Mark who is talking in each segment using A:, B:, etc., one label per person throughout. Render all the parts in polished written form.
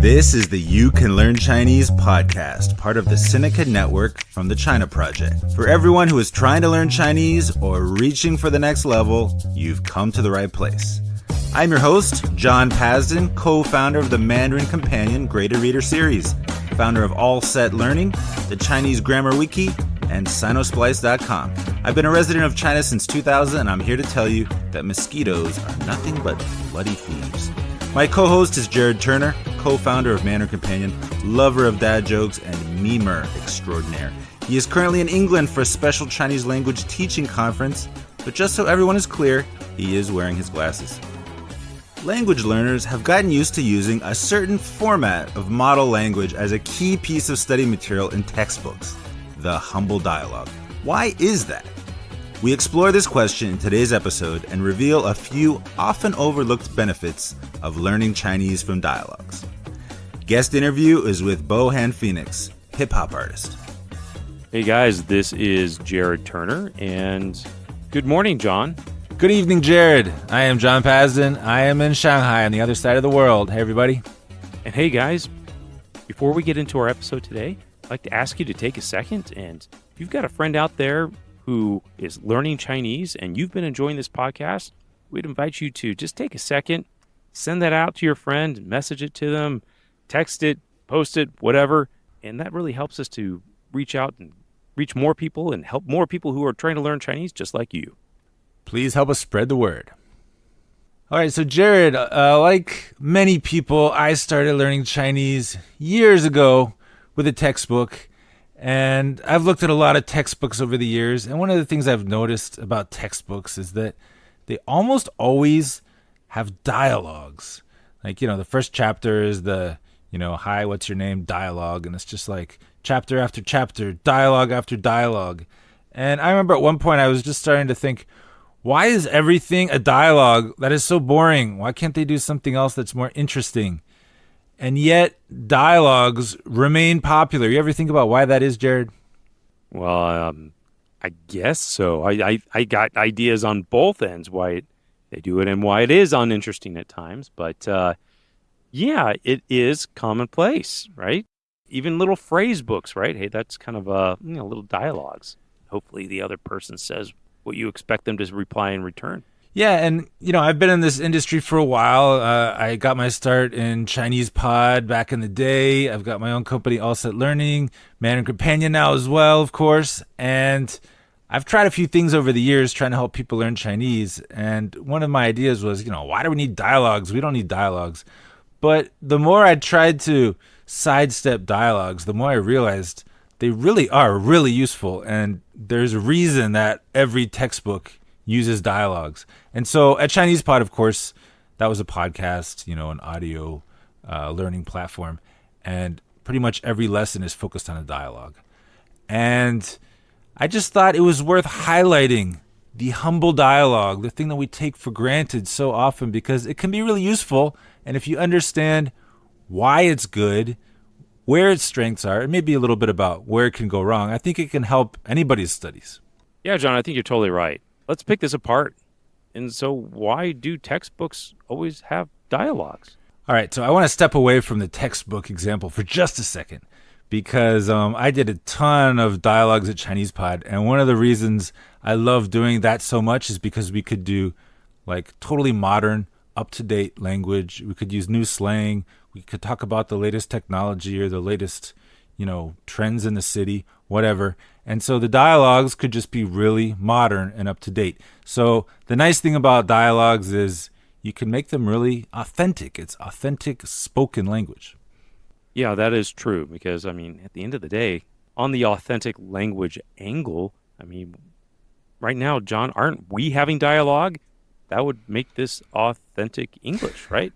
A: This is the You Can Learn Chinese podcast, part of the Seneca Network from the China Project. For everyone who is trying to learn Chinese or reaching for the next level, you've come to the right place. I'm your host, John Pasden, co-founder of the Mandarin Companion Graded Reader series, founder of All Set Learning, the Chinese Grammar Wiki, and Sinosplice.com. I've been a resident of China since 2000, and I'm here to tell you that mosquitoes are nothing but bloody thieves. My co-host is Jared Turner, co-founder of Mandarin Companion, lover of dad jokes, and memer extraordinaire. He is currently in England for a special Chinese language teaching conference, but just so everyone is clear, he is wearing his glasses. Language learners have gotten used to using a certain format of model language as a key piece of study material in textbooks, the humble dialogue. Why is that? We explore this question in today's episode and reveal a few often overlooked benefits of learning Chinese from dialogues. Guest interview is with Bohan Phoenix, hip-hop artist.
B: Hey guys, this is Jared Turner, and good morning, John.
C: Good evening, Jared. I am John Pasden. I am in Shanghai on the other side of the world. Hey, everybody.
B: And hey guys, before we get into our episode today, I'd like to ask you to take a second, and if you've got a friend out there who is learning Chinese and you've been enjoying this podcast, we'd invite you to just take a second, send that out to your friend, message it to them, text it, post it, whatever. And that really helps us to reach out and reach more people and help more people who are trying to learn Chinese just like you.
C: Please help us spread the word. All right, so Jared, like many people, I started learning Chinese years ago with a textbook. And I've looked at a lot of textbooks over the years, and one of the things I've noticed about textbooks is that they almost always have dialogues. Like, the first chapter is the, hi, what's your name, dialogue, and it's just like chapter after chapter, dialogue after dialogue. And I remember at one point I was just starting to think, why is everything a dialogue? That is so boring. Why can't they do something else that's more interesting? And yet, dialogues remain popular. You ever think about why that is, Jared?
B: Well, I guess so. I got ideas on both ends why they do it and why it is uninteresting at times. But yeah, it is commonplace, right? Even little phrase books, right? Hey, that's kind of little dialogues. Hopefully the other person says what you expect them to reply in return.
C: Yeah, and, I've been in this industry for a while. I got my start in Chinese Pod back in the day. I've got my own company, All Set Learning, Mandarin Companion now as well, of course. And I've tried a few things over the years trying to help people learn Chinese. And one of my ideas was, why do we need dialogues? We don't need dialogues. But the more I tried to sidestep dialogues, the more I realized they really are really useful. And there's a reason that every textbook uses dialogues. And so at Chinese Pod, of course, that was a podcast, an audio learning platform. And pretty much every lesson is focused on a dialogue. And I just thought it was worth highlighting the humble dialogue, the thing that we take for granted so often because it can be really useful. And if you understand why it's good, where its strengths are, and maybe a little bit about where it can go wrong, I think it can help anybody's studies.
B: Yeah, John, I think you're totally right. Let's pick this apart. And so why do textbooks always have dialogues?
C: All right, so I want to step away from the textbook example for just a second because I did a ton of dialogues at Chinese Pod. And one of the reasons I love doing that so much is because we could do like totally modern, up-to-date language. We could use new slang. We could talk about the latest technology or the latest, trends in the city, whatever. And so the dialogues could just be really modern and up to date. So the nice thing about dialogues is you can make them really authentic. It's authentic spoken language.
B: Yeah, that is true because, at the end of the day, on the authentic language angle, right now, John, aren't we having dialogue? That would make this authentic English, right?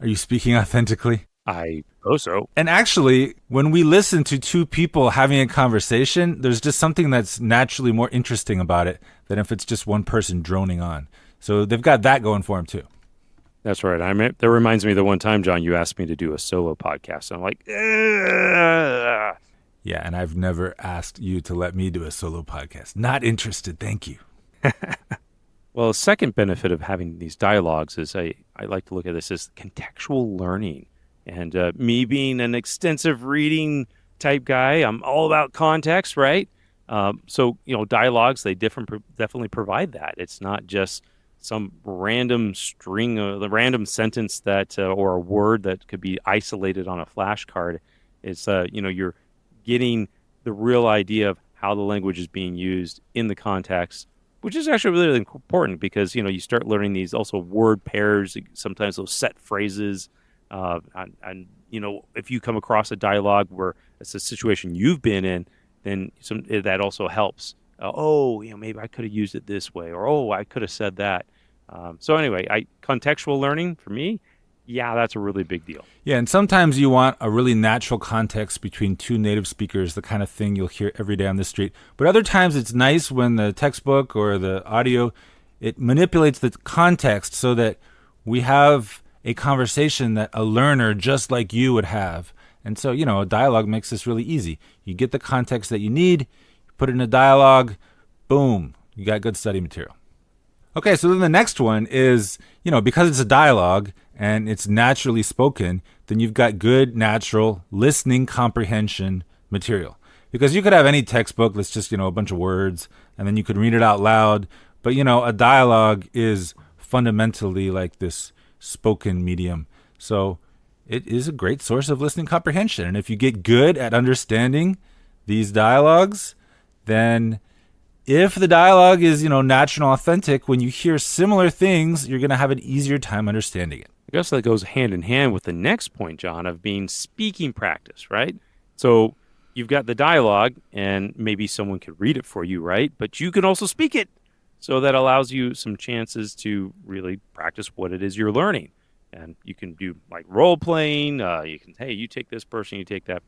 C: Are you speaking authentically?
B: I suppose so.
C: And actually, when we listen to two people having a conversation, there's just something that's naturally more interesting about it than if it's just one person droning on. So they've got that going for them too.
B: That's right. That reminds me of the one time, John, you asked me to do a solo podcast. I'm like, ugh.
C: Yeah, and I've never asked you to let me do a solo podcast. Not interested, thank you.
B: Well, a second benefit of having these dialogues is I like to look at this as contextual learning. And me being an extensive reading type guy, I'm all about context, right? So, dialogues, they definitely provide that. It's not just some random string, the random sentence that, or a word that could be isolated on a flashcard. It's, you're getting the real idea of how the language is being used in the context, which is actually really important because, you start learning these also word pairs, sometimes those set phrases. And if you come across a dialogue where it's a situation you've been in, then that also helps. Maybe I could have used it this way, or I could have said that. So anyway, contextual learning for me, yeah, that's a really big deal.
C: Yeah, and sometimes you want a really natural context between two native speakers, the kind of thing you'll hear every day on the street. But other times it's nice when the textbook or the audio, it manipulates the context so that we have a conversation that a learner just like you would have. And so, a dialogue makes this really easy. You get the context that you need, you put it in a dialogue, boom, you got good study material. Okay, so then the next one is, because it's a dialogue and it's naturally spoken, then you've got good, natural listening comprehension material. Because you could have any textbook that's just, a bunch of words, and then you could read it out loud. But, a dialogue is fundamentally like this spoken medium. So it is a great source of listening comprehension. And if you get good at understanding these dialogues, then if the dialogue is, natural and authentic, when you hear similar things, you're going to have an easier time understanding it.
B: I guess that goes hand in hand with the next point, John, of being speaking practice, right? So you've got the dialogue, and maybe someone could read it for you, right? But you can also speak it. So that allows you some chances to really practice what it is you're learning. And you can do like role playing. You can, hey, you take this person, you take that,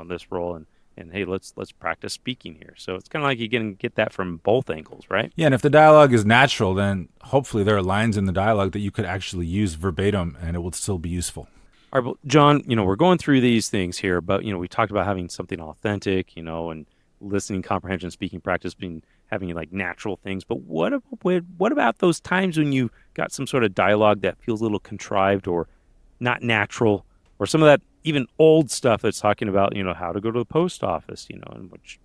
B: this role, and hey, let's practice speaking here. So it's kind of like you can get that from both angles, right?
C: Yeah, and if the dialogue is natural, then hopefully there are lines in the dialogue that you could actually use verbatim, and it will still be useful.
B: All right, well, John, we're going through these things here, but we talked about having something authentic, and listening comprehension, speaking practice, having like natural things. But what about those times when you got some sort of dialogue that feels a little contrived or not natural, or some of that even old stuff that's talking about, how to go to the post office, and which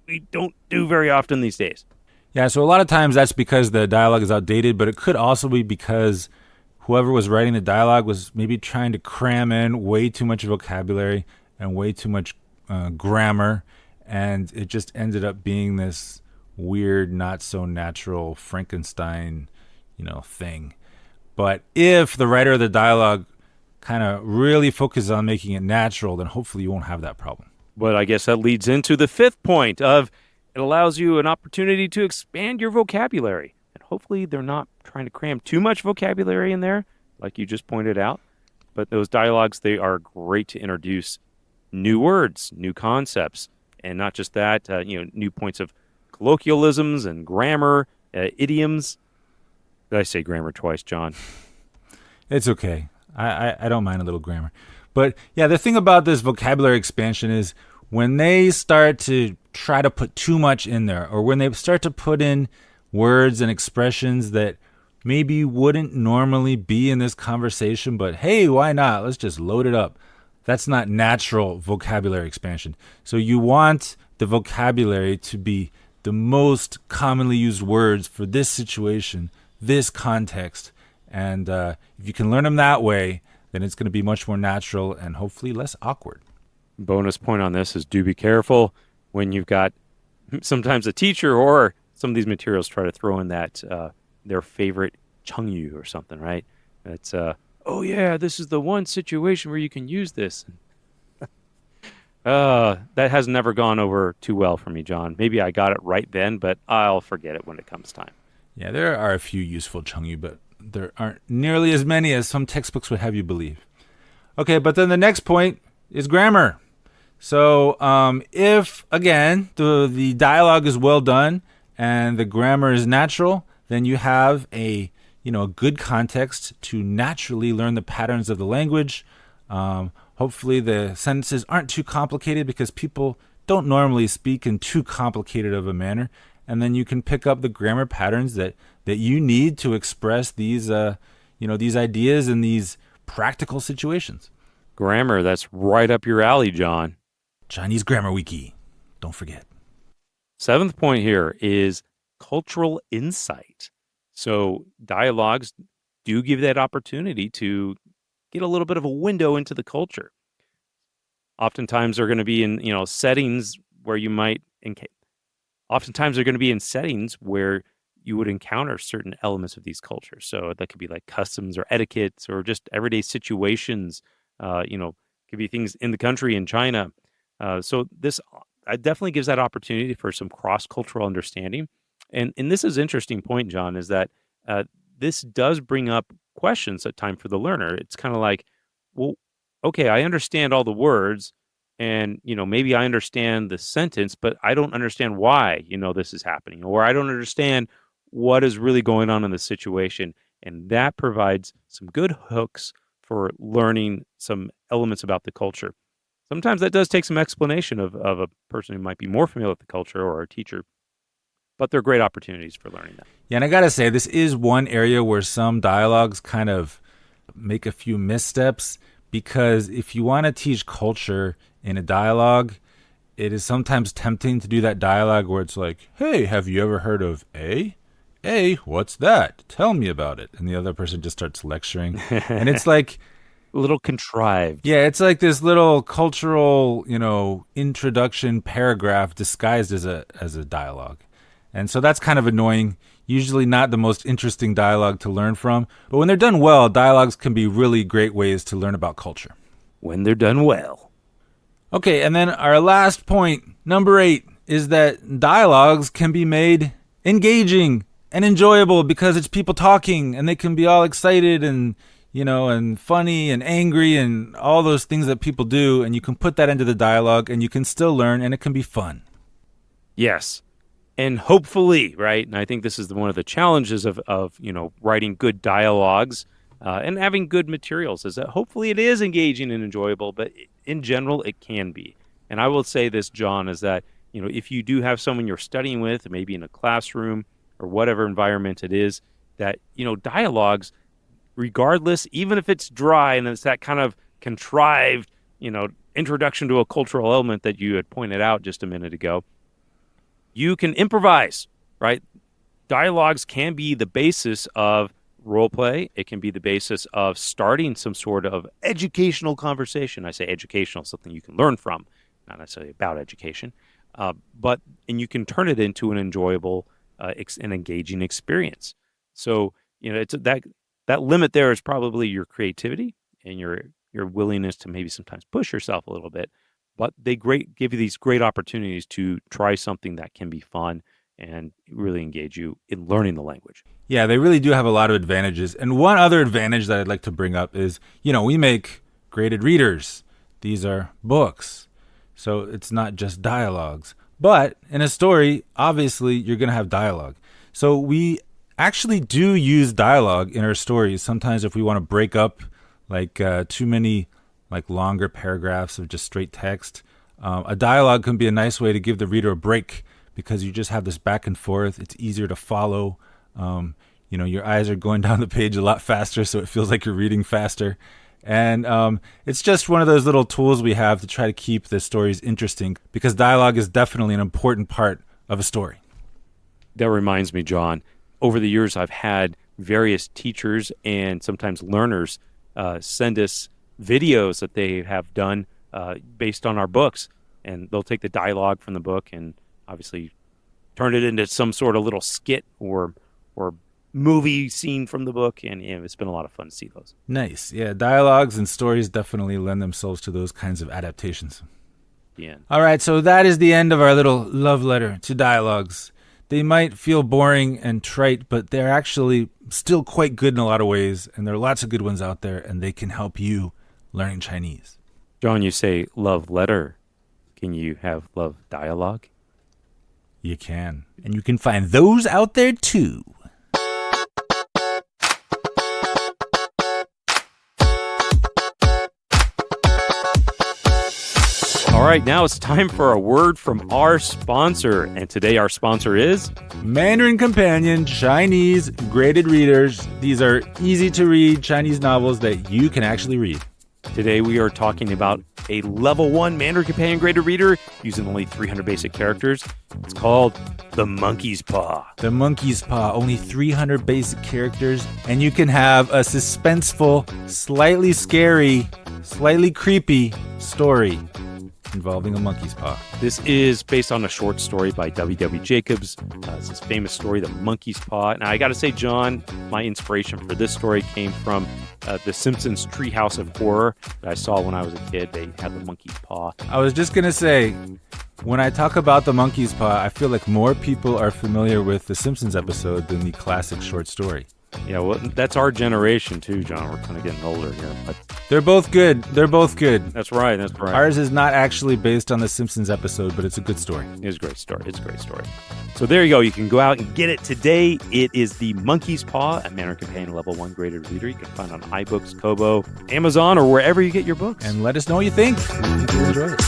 B: we don't do very often these days.
C: Yeah, so a lot of times that's because the dialogue is outdated, but it could also be because whoever was writing the dialogue was maybe trying to cram in way too much vocabulary and way too much grammar, and it just ended up being this weird, not so natural Frankenstein, thing. But if the writer of the dialogue kind of really focuses on making it natural, then hopefully you won't have that problem.
B: But I guess that leads into the fifth point of it allows you an opportunity to expand your vocabulary. And hopefully they're not trying to cram too much vocabulary in there, like you just pointed out. But those dialogues, they are great to introduce new words, new concepts, and not just that, new points of colloquialisms and grammar, idioms. Did I say grammar twice, John?
C: It's okay. I don't mind a little grammar. But yeah, the thing about this vocabulary expansion is when they start to try to put too much in there, or when they start to put in words and expressions that maybe wouldn't normally be in this conversation, but hey, why not? Let's just load it up. That's not natural vocabulary expansion. So you want the vocabulary to be the most commonly used words for this situation, this context. And if you can learn them that way, then it's going to be much more natural and hopefully less awkward.
B: Bonus point on this is do be careful when you've got sometimes a teacher or some of these materials try to throw in that their favorite Chengyu or something, right? It's, this is the one situation where you can use this. That has never gone over too well for me, John. Maybe I got it right then, but I'll forget it when it comes time.
C: Yeah, there are a few useful Chengyu, but there aren't nearly as many as some textbooks would have you believe. Okay, but then the next point is grammar. So if, again, the dialogue is well done and the grammar is natural, then you have a good context to naturally learn the patterns of the language. Hopefully the sentences aren't too complicated because people don't normally speak in too complicated of a manner. And then you can pick up the grammar patterns that you need to express these, these ideas in these practical situations.
B: Grammar, that's right up your alley, John.
C: Chinese Grammar Wiki. Don't forget.
B: 7th point here is cultural insight. So dialogues do give that opportunity to get a little bit of a window into the culture. Oftentimes they're going to be in, settings where you might oftentimes they're going to be in settings where you would encounter certain elements of these cultures. So that could be like customs or etiquettes or just everyday situations. Could be things in the country in China. So this definitely gives that opportunity for some cross-cultural understanding. And this is an interesting point, John, is that this does bring up questions at time for the learner. It's kind of like, well, okay, I understand all the words and, maybe I understand the sentence, but I don't understand why, this is happening, or I don't understand what is really going on in the situation. And that provides some good hooks for learning some elements about the culture. Sometimes that does take some explanation of a person who might be more familiar with the culture or a teacher, but they're great opportunities for learning that.
C: Yeah, and I got to say, this is one area where some dialogues kind of make a few missteps, because if you want to teach culture in a dialogue, it is sometimes tempting to do that dialogue where it's like, hey, have you ever heard of A? A, what's that? Tell me about it. And the other person just starts lecturing. And it's like
B: a little contrived.
C: Yeah, it's like this little cultural, introduction paragraph disguised as a dialogue. And so that's kind of annoying. Usually not the most interesting dialogue to learn from. But when they're done well, dialogues can be really great ways to learn about culture.
B: When they're done well.
C: Okay, and then our last point, number 8, is that dialogues can be made engaging and enjoyable because it's people talking and they can be all excited and, and funny and angry and all those things that people do. And you can put that into the dialogue and you can still learn and it can be fun.
B: Yes. And hopefully, right? And I think this is one of the challenges of writing good dialogues and having good materials, is that hopefully it is engaging and enjoyable, but in general, it can be. And I will say this, John, is that, if you do have someone you're studying with, maybe in a classroom or whatever environment it is, that, dialogues, regardless, even if it's dry and it's that kind of contrived, introduction to a cultural element that you had pointed out just a minute ago, you can improvise, right? Dialogues can be the basis of role play. It can be the basis of starting some sort of educational conversation. I say educational, something you can learn from, not necessarily about education, and you can turn it into an enjoyable and engaging experience. So, it's that limit there is probably your creativity and your willingness to maybe sometimes push yourself a little bit. But they give you these great opportunities to try something that can be fun and really engage you in learning the language.
C: Yeah, they really do have a lot of advantages. And one other advantage that I'd like to bring up is, we make graded readers. These are books. So it's not just dialogues. But in a story, obviously, you're going to have dialogue. So we actually do use dialogue in our stories. Sometimes if we want to break up too many longer paragraphs of just straight text, a dialogue can be a nice way to give the reader a break, because you just have this back and forth. It's easier to follow. Your eyes are going down the page a lot faster, so it feels like you're reading faster. And it's just one of those little tools we have to try to keep the stories interesting, because dialogue is definitely an important part of a story.
B: That reminds me, John, over the years I've had various teachers and sometimes learners send us videos that they have done based on our books, and they'll take the dialogue from the book and obviously turn it into some sort of little skit or movie scene from the book, and it's been a lot of fun to see those.
C: Nice. Yeah, dialogues and stories definitely lend themselves to those kinds of adaptations.
B: Yeah.
C: All right, so that is the end of our little love letter to dialogues. They might feel boring and trite, but they're actually still quite good in a lot of ways, and there are lots of good ones out there, and they can help you learning Chinese.
B: John, you say love letter. Can you have love dialogue?
C: You can. And you can find those out there too.
B: All right, now it's time for a word from our sponsor. And today our sponsor is
C: Mandarin Companion Chinese Graded Readers. These are easy to read Chinese novels that you can actually read.
B: Today we are talking about a level 1 Mandarin Companion graded reader using only 300 basic characters. It's called The Monkey's Paw.
C: The Monkey's Paw, only 300 basic characters, and you can have a suspenseful, slightly scary, slightly creepy story involving a monkey's paw.
B: This is based on a short story by W.W. Jacobs. It's his famous story, The Monkey's Paw. Now, I got to say, John, my inspiration for this story came from The Simpsons Treehouse of Horror that I saw when I was a kid. They had the monkey's paw.
C: I was just going to say, when I talk about the monkey's paw, I feel like more people are familiar with the Simpsons episode than the classic short story.
B: Yeah, well, that's our generation too, John. We're kind of getting older here. But
C: they're both good. They're both good.
B: That's right. That's right.
C: Ours is not actually based on the Simpsons episode, but it's a good story.
B: It's a great story. It's a great story. So there you go. You can go out and get it today. It is The Monkey's Paw, a Mandarin Companion Level 1 graded reader. You can find on iBooks, Kobo, Amazon, or wherever you get your books.
C: And let us know what you think. We think you'll enjoy it.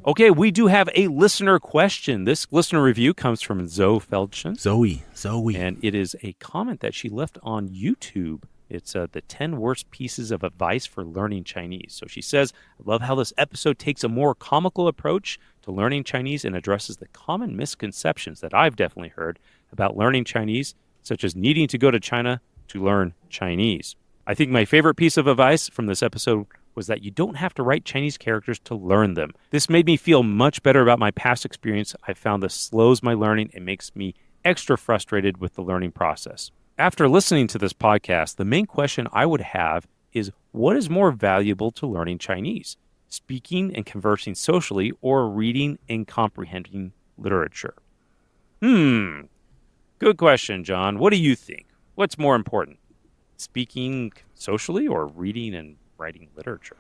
B: Okay, we do have a listener question. This listener review comes from Zoe Feldschen.
C: Zoe.
B: And it is a comment that she left on YouTube. It's the 10 worst pieces of advice for learning Chinese. So she says, I love how this episode takes a more comical approach to learning Chinese and addresses the common misconceptions that I've definitely heard about learning Chinese, such as needing to go to China to learn Chinese. I think my favorite piece of advice from this episode was that you don't have to write Chinese characters to learn them. This made me feel much better about my past experience. I found this slows my learning and makes me extra frustrated with the learning process. After listening to this podcast, the main question I would have is, what is more valuable to learning Chinese? Speaking and conversing socially, or reading and comprehending literature? Good question, John. What do you think? What's more important? Speaking socially or reading and writing literature?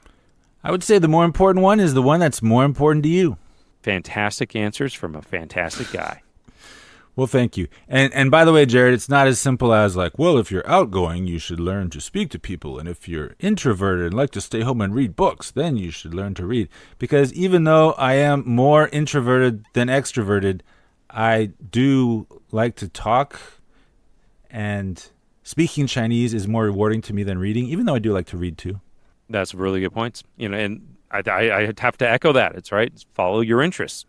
C: I would say the more important one is the one that's more important to you.
B: Fantastic answers from a fantastic guy.
C: Well, thank you. And by the way, Jared, it's not as simple as like, well, if you're outgoing, you should learn to speak to people. And if you're introverted and like to stay home and read books, then you should learn to read. Because even though I am more introverted than extroverted, I do like to talk, and speaking Chinese is more rewarding to me than reading, even though I do like to read too.
B: That's really good points. And I have to echo that. It's right. Follow your interests.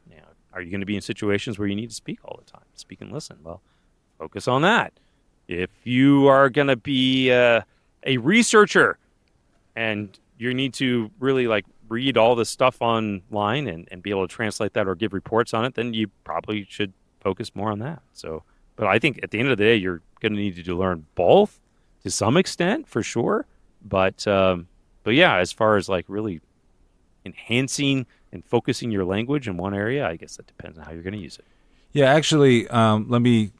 B: Are you going to be in situations where you need to speak all the time? Speak and listen. Well, focus on that. If you are going to be a researcher and you need to really read all this stuff online and be able to translate that or give reports on it, then you probably should focus more on that. But I think at the end of the day, you're going to need to learn both to some extent, for sure. But yeah, as far as really enhancing and focusing your language in one area, I guess that depends on how you're going to use it.
C: Yeah, actually, let me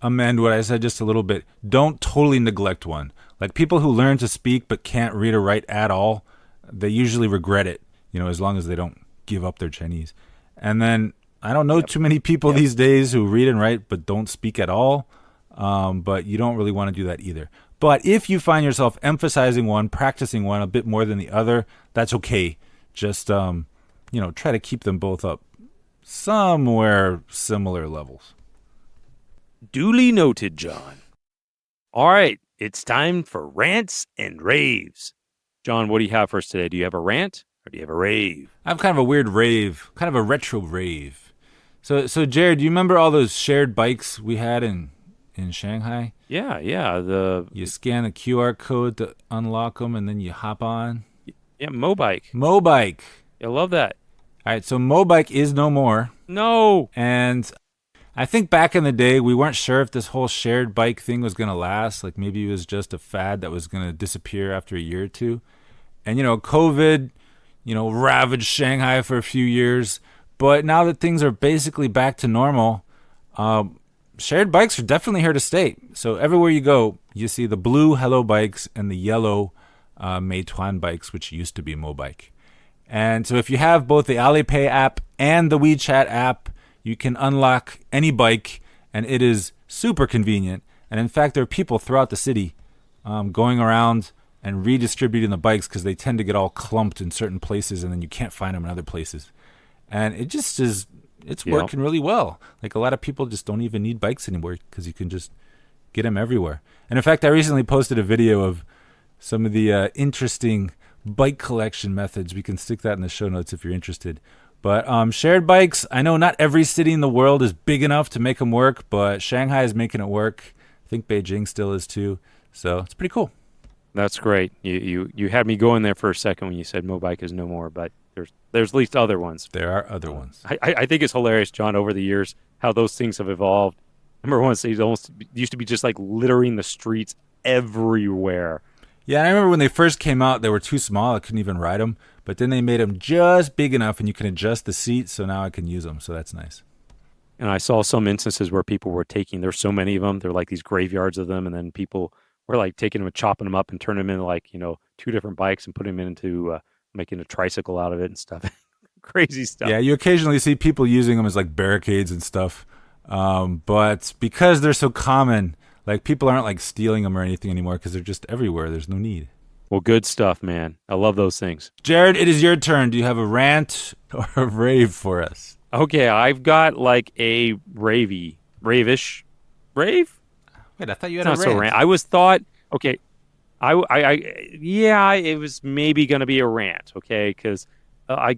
C: amend what I said just a little bit. Don't totally neglect one. Like people who learn to speak but can't read or write at all, they usually regret it, as long as they don't give up their Chinese. And then I don't know too many people these days who read and write but don't speak at all, but you don't really want to do that either. But if you find yourself emphasizing one, practicing one a bit more than the other, that's okay. Just, try to keep them both up somewhere similar levels.
B: Duly noted, John. All right, it's time for rants and raves. John, what do you have for us today? Do you have a rant or do you have a rave?
C: I have kind of a weird rave, kind of a retro rave. So Jared, do you remember all those shared bikes we had in Shanghai?
B: Yeah.
C: You scan a QR code to unlock them, and then you hop on.
B: Yeah, Mobike.
C: I
B: love that.
C: All right, so Mobike is no more.
B: No.
C: And I think back in the day, we weren't sure if this whole shared bike thing was going to last. Like maybe it was just a fad that was going to disappear after a year or two. And, COVID, ravaged Shanghai for a few years. But now that things are basically back to normal, shared bikes are definitely here to stay. So everywhere you go, you see the blue Hello bikes and the yellow Meituan bikes, which used to be Mobike. And so if you have both the Alipay app and the WeChat app, you can unlock any bike, and it is super convenient. And in fact, there are people throughout the city going around and redistributing the bikes because they tend to get all clumped in certain places, and then you can't find them in other places. And it just is it's working really well. Like a lot of people just don't even need bikes anymore because you can just get them everywhere. And in fact, I recently posted a video of some of the interesting bike collection methods. We can stick that in the show notes if you're interested. But shared bikes, I know not every city in the world is big enough to make them work, but Shanghai is making it work. I think Beijing still is too. So it's pretty cool.
B: That's great. You had me going there for a second when you said Mobike is no more, but there's at least other ones.
C: There are other ones.
B: I think it's hilarious, John, over the years, how those things have evolved. I remember once they almost used to be just like littering the streets everywhere.
C: Yeah, and I remember when they first came out, they were too small. I couldn't even ride them. But then they made them just big enough, and you can adjust the seat, so now I can use them. So that's nice.
B: And I saw some instances where people were there's so many of them. They're like these graveyards of them, and then people were like taking them and chopping them up and turning them into like, two different bikes and putting them into making a tricycle out of it and stuff. Crazy stuff.
C: Yeah, you occasionally see people using them as like barricades and stuff. But because they're so common, like people aren't like stealing them or anything anymore because they're just everywhere. There's no need.
B: Well, good stuff, man. I love those things.
C: Jared, it is your turn. Do you have a rant or a rave for us?
B: Okay, I've got like a ravish rave?
C: Wait, I thought you had
B: It's
C: a
B: not
C: rant.
B: so rant. I was thought, okay, it was maybe going to be a rant, okay, because I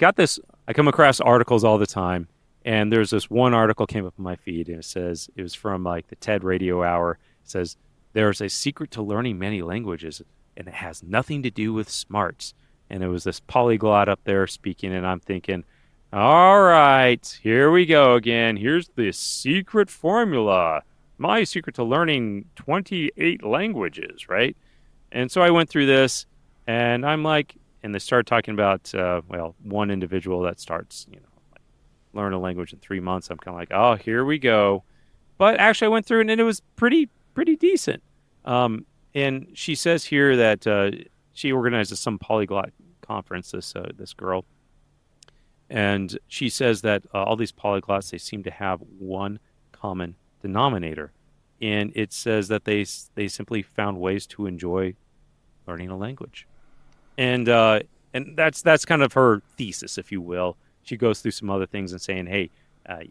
B: come across articles all the time, and there's this one article came up in my feed, and it was from like the TED Radio Hour. It says, there's a secret to learning many languages, and it has nothing to do with smarts. And it was this polyglot up there speaking, and I'm thinking, all right, here we go again. Here's the secret formula. My secret to learning 28 languages, right? And so I went through this, and I'm like, and they started talking about, one individual that starts, learn a language in 3 months. I'm kind of like, oh, here we go. But actually I went through it, and it was pretty decent. And she says here that she organizes some polyglot conference, this girl. And she says that all these polyglots, they seem to have one common denominator. And it says that they simply found ways to enjoy learning a language. And that's kind of her thesis, if you will. She goes through some other things and saying, hey,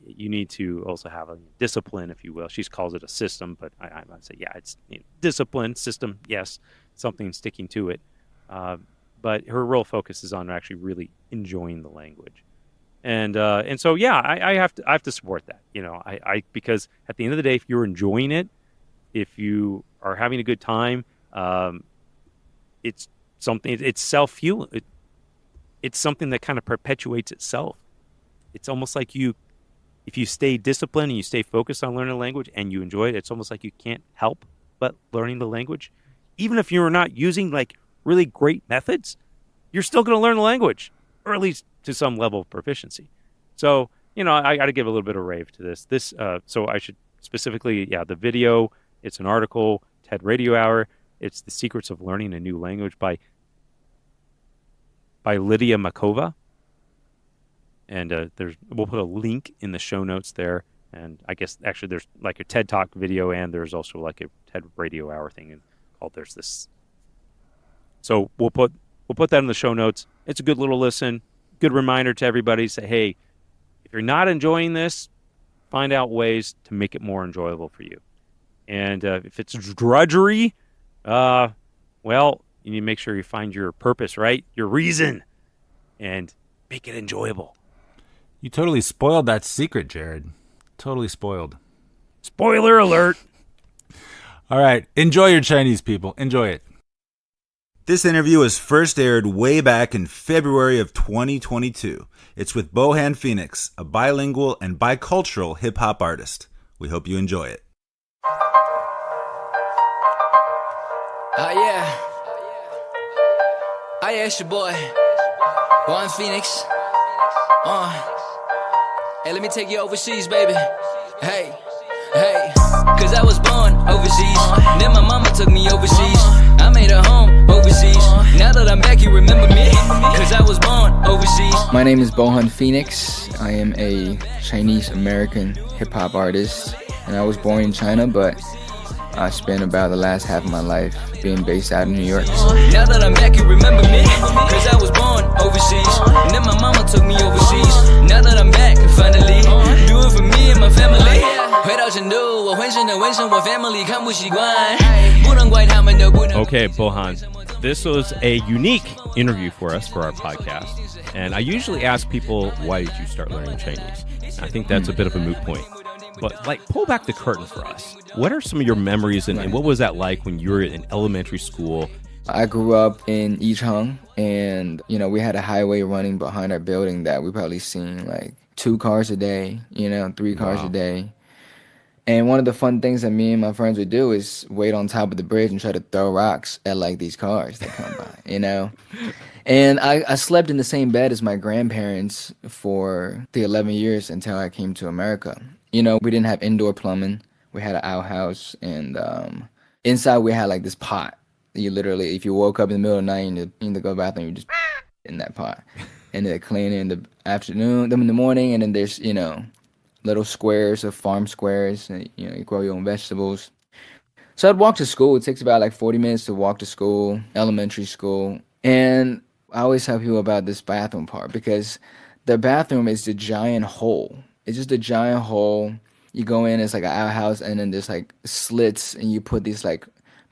B: you need to also have a discipline, if you will. She calls it a system, but I might say, yeah, it's discipline, system, yes, something sticking to it. But her real focus is on actually really enjoying the language. And so, yeah, I have to support that, because at the end of the day, if you're enjoying it, if you are having a good time, it's something, it's self-fueling. It's something that kind of perpetuates itself. It's almost like if you stay disciplined and you stay focused on learning a language and you enjoy it, it's almost like you can't help but learning the language. Even if you're not using like really great methods, you're still going to learn the language, or at least to some level of proficiency. So, I got to give a little bit of rave to this. So I should specifically, the video, it's an article, TED Radio Hour. It's The Secrets of Learning a New Language by Lydia Makova. And we'll put a link in the show notes there. And I guess actually there's like a TED Talk video, and there's also like a TED Radio Hour thing called There's This. So we'll put that in the show notes. It's a good little listen. Good reminder to everybody. Say, hey, if you're not enjoying this, find out ways to make it more enjoyable for you. And if it's drudgery, you need to make sure you find your purpose, right? Your reason, and make it enjoyable.
C: You totally spoiled that secret, Jared. Totally spoiled.
B: Spoiler alert.
C: All right. Enjoy your Chinese, people. Enjoy it.
A: This interview was first aired way back in February of 2022. It's with Bohan Phoenix, a bilingual and bicultural hip-hop artist. We hope you enjoy it.
D: Yeah, it's your boy, Bohan Phoenix. Hey, let me take you overseas, baby. Hey, cause I was born overseas. Then my mama took me overseas. I made a home overseas. Now that I'm back, you remember me? Cause I was born overseas.
E: My name is Bohan Phoenix. I am a Chinese American hip hop artist, and I was born in China, but I spent about the last half of my life being based out in New York.
D: Now that I'm back, you remember me, cause I was born overseas. And then my mama took me overseas. Now that I'm back, finally, do it for me and my family. 回到成都，我浑身的纹身，我 family 看不习惯，不能怪他们都不能。
B: Okay, Bohan, this was a unique interview for us for our podcast. And I usually ask people, why did you start learning Chinese? I think that's a bit of a moot point. But like, pull back the curtain for us. What are some of your memories and what was that like when you were in elementary school?
E: I grew up in Yichang, and we had a highway running behind our building that we probably seen like 2 cars a day, 3 cars a day. And one of the fun things that me and my friends would do is wait on top of the bridge and try to throw rocks at like these cars that come by, And I slept in the same bed as my grandparents for the 11 years until I came to America. We didn't have indoor plumbing. We had an outhouse, and inside we had like this pot. You literally, if you woke up in the middle of the night and you need to go to the bathroom, you just in that pot. And then clean it in the afternoon, then in the morning, and then there's, little squares of farm squares, and, you grow your own vegetables. So I'd walk to school. It takes about like 40 minutes to walk to school, elementary school. And I always tell people about this bathroom part because the bathroom is the giant hole. It's just a giant hole. You go in, it's like an outhouse, and then there's like slits, and you put these like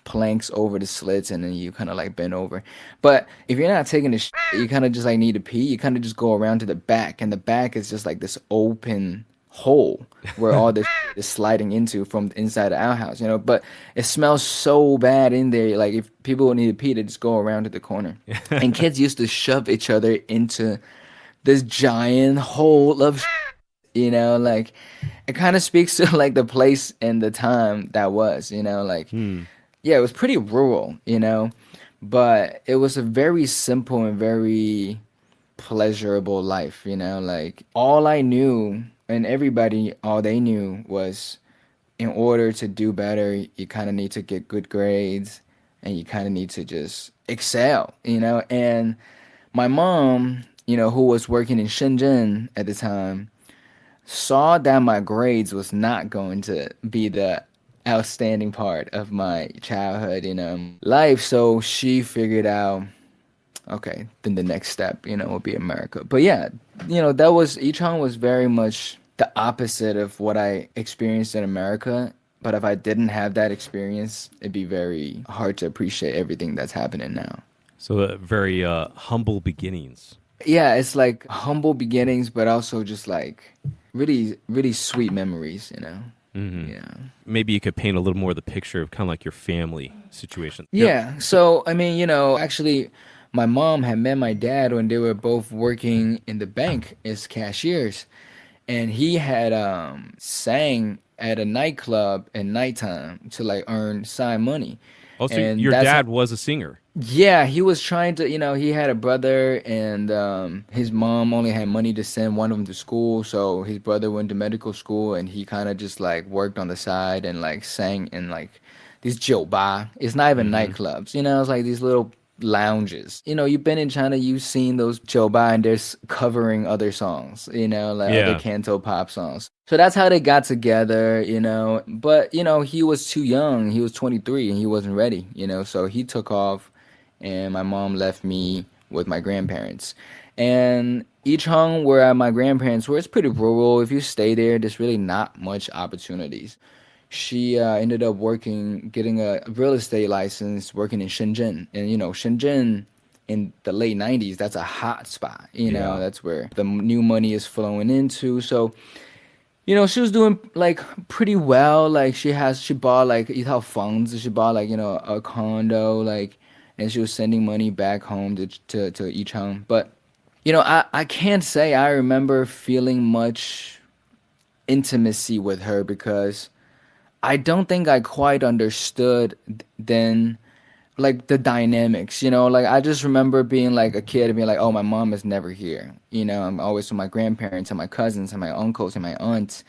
E: planks over the slits, and then you kind of like bend over. But if you're not taking the you kind of just like need to pee, you kind of just go around to the back, and the back is just like this open hole where all this is sliding into from inside the outhouse, but it smells so bad in there. Like if people need to pee, they just go around to the corner. And kids used to shove each other into this giant hole of like it kind of speaks to like the place and the time that was, yeah, it was pretty rural, but it was a very simple and very pleasurable life, like all I knew and everybody, all they knew was in order to do better, you kind of need to get good grades and you kind of need to just excel, and my mom, who was working in Shenzhen at the time, saw that my grades was not going to be the outstanding part of my childhood, life. So she figured out, okay, then the next step, will be America. But yeah, Yichang was very much the opposite of what I experienced in America. But if I didn't have that experience, it'd be very hard to appreciate everything that's happening now.
B: So very humble beginnings.
E: Yeah, it's like humble beginnings, but also just like really, really sweet memories,
B: Mm-hmm.
E: Yeah.
B: Maybe you could paint a little more of the picture of kind of like your family situation.
E: Yeah. So, I mean, actually, my mom had met my dad when they were both working in the bank as cashiers. And he had sang at a nightclub at nighttime to like earn side money.
B: Oh, so
E: and
B: your dad was a singer.
E: Yeah, he was trying to, he had a brother, and his mom only had money to send one of them to school. So his brother went to medical school, and he kind of just like worked on the side and like sang in like these 酒吧. It's not even nightclubs, it's like these little lounges. You've been in China, you've seen those 酒吧, and they're covering other songs, like other canto pop songs. So that's how they got together, But, he was too young. He was 23 and he wasn't ready, So he took off, and my mom left me with my grandparents. And Yichang, where my grandparents were, it's pretty rural. If you stay there, there's really not much opportunities. She ended up getting a real estate license, working in Shenzhen. And, Shenzhen in the late 90s, that's a hot spot. That's where the new money is flowing into. So, she was doing like pretty well. Like she bought like 一套房子, she bought like, a condo, like, and she was sending money back home to Yichang. But, I can't say I remember feeling much intimacy with her because I don't think I quite understood then, like, the dynamics, like, I just remember being, like, a kid and being like, oh, my mom is never here, I'm always with my grandparents and my cousins and my uncles and my aunts,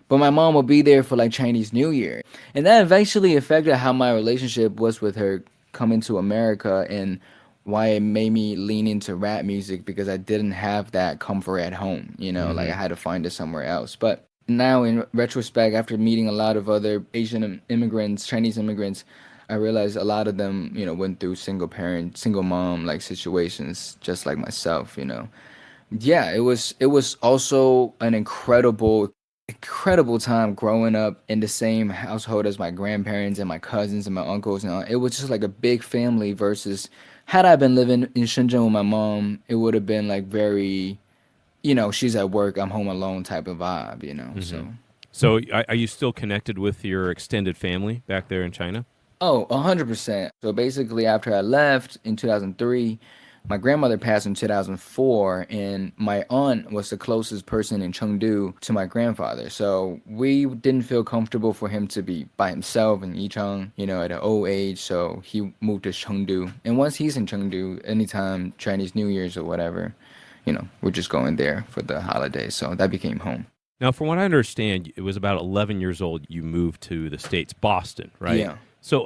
E: but my mom will be there for, like, Chinese New Year, and that eventually affected how my relationship was with her coming to America, and why it made me lean into rap music, because I didn't have that comfort at home, like, I had to find it somewhere else. But Now, in retrospect, after meeting a lot of other Asian immigrants, Chinese immigrants, I realized a lot of them, went through single parent, single mom like situations, just like myself. Yeah, it was also an incredible time growing up in the same household as my grandparents and my cousins and my uncles. It was just like a big family versus had I been living in Shenzhen with my mom, it would have been like very, she's at work, I'm home alone type of vibe. So.
B: So are you still connected with your extended family back there in China?
E: Oh, 100%. So basically, after I left in 2003, my grandmother passed in 2004, and my aunt was the closest person in Chengdu to my grandfather. So we didn't feel comfortable for him to be by himself in Yichang, at an old age. So he moved to Chengdu. And once he's in Chengdu, anytime Chinese New Year's or whatever, we're just going there for the holidays. So that became home.
B: Now, from what I understand, it was about 11 years old you moved to the States, Boston, right?
E: Yeah.
B: So,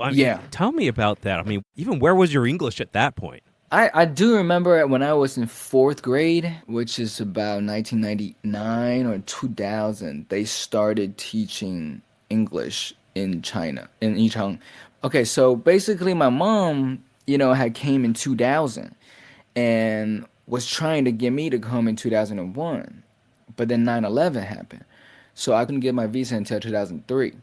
B: tell me about that. I mean, even where was your English at that point?
E: I do remember when I was in fourth grade, which is about 1999 or 2000, they started teaching English in China, in Yichang. Okay, so basically my mom, had came in 2000 and was trying to get me to come in 2001. But then 9/11 happened. So I couldn't get my visa until 2003.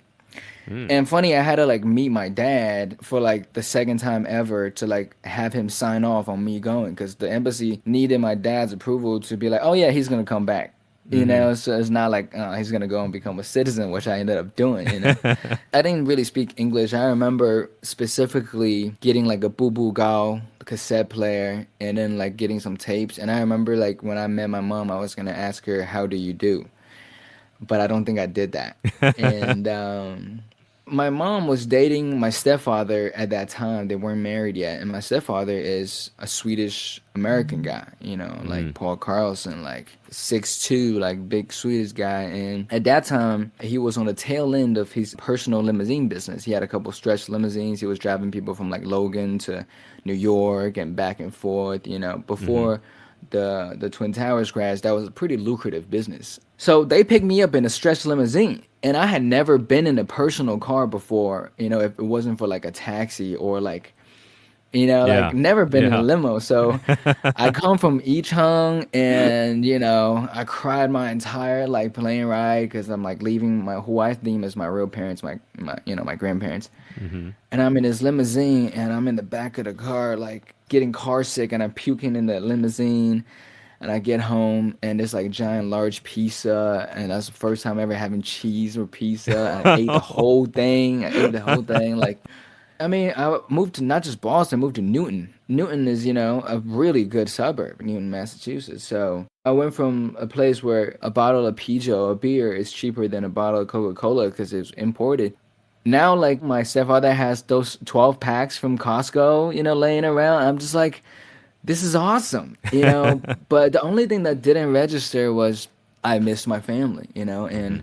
E: And funny, I had to like meet my dad for like the second time ever to like have him sign off on me going, because the embassy needed my dad's approval to be like, oh yeah, he's gonna come back. So it's not like he's gonna go and become a citizen, which I ended up doing. I didn't really speak English. I remember specifically getting like a boo boo gao cassette player and then like getting some tapes. And I remember like when I met my mom, I was gonna ask her, how do you do? But I don't think I did that. And my mom was dating my stepfather at that time. They weren't married yet. And my stepfather is a Swedish American guy, like Paul Carlson, like 6'2", like big Swedish guy. And at that time, he was on the tail end of his personal limousine business. He had a couple stretch limousines. He was driving people from like Logan to New York and back and forth, before the Twin Towers crash. That was a pretty lucrative business. So they picked me up in a stretch limousine. And I had never been in a personal car before, if it wasn't for like a taxi or like, like never been in a limo. So I come from Yichang and, I cried my entire like plane ride because I'm like leaving who I deem as my real parents, my grandparents. And I'm in this limousine and I'm in the back of the car, like getting car sick, and I'm puking in the limousine. And I get home and it's like giant large pizza, and that's the first time ever having cheese or pizza. I ate the whole thing. Like, I mean, I moved to not just Boston, I moved to Newton. Newton is, a really good suburb, Newton, Massachusetts. So I went from a place where a bottle of Pijo, a beer, is cheaper than a bottle of Coca-Cola because it's imported. Now, like, my stepfather has those 12 packs from Costco, laying around. I'm just like, this is awesome, But the only thing that didn't register was I missed my family, and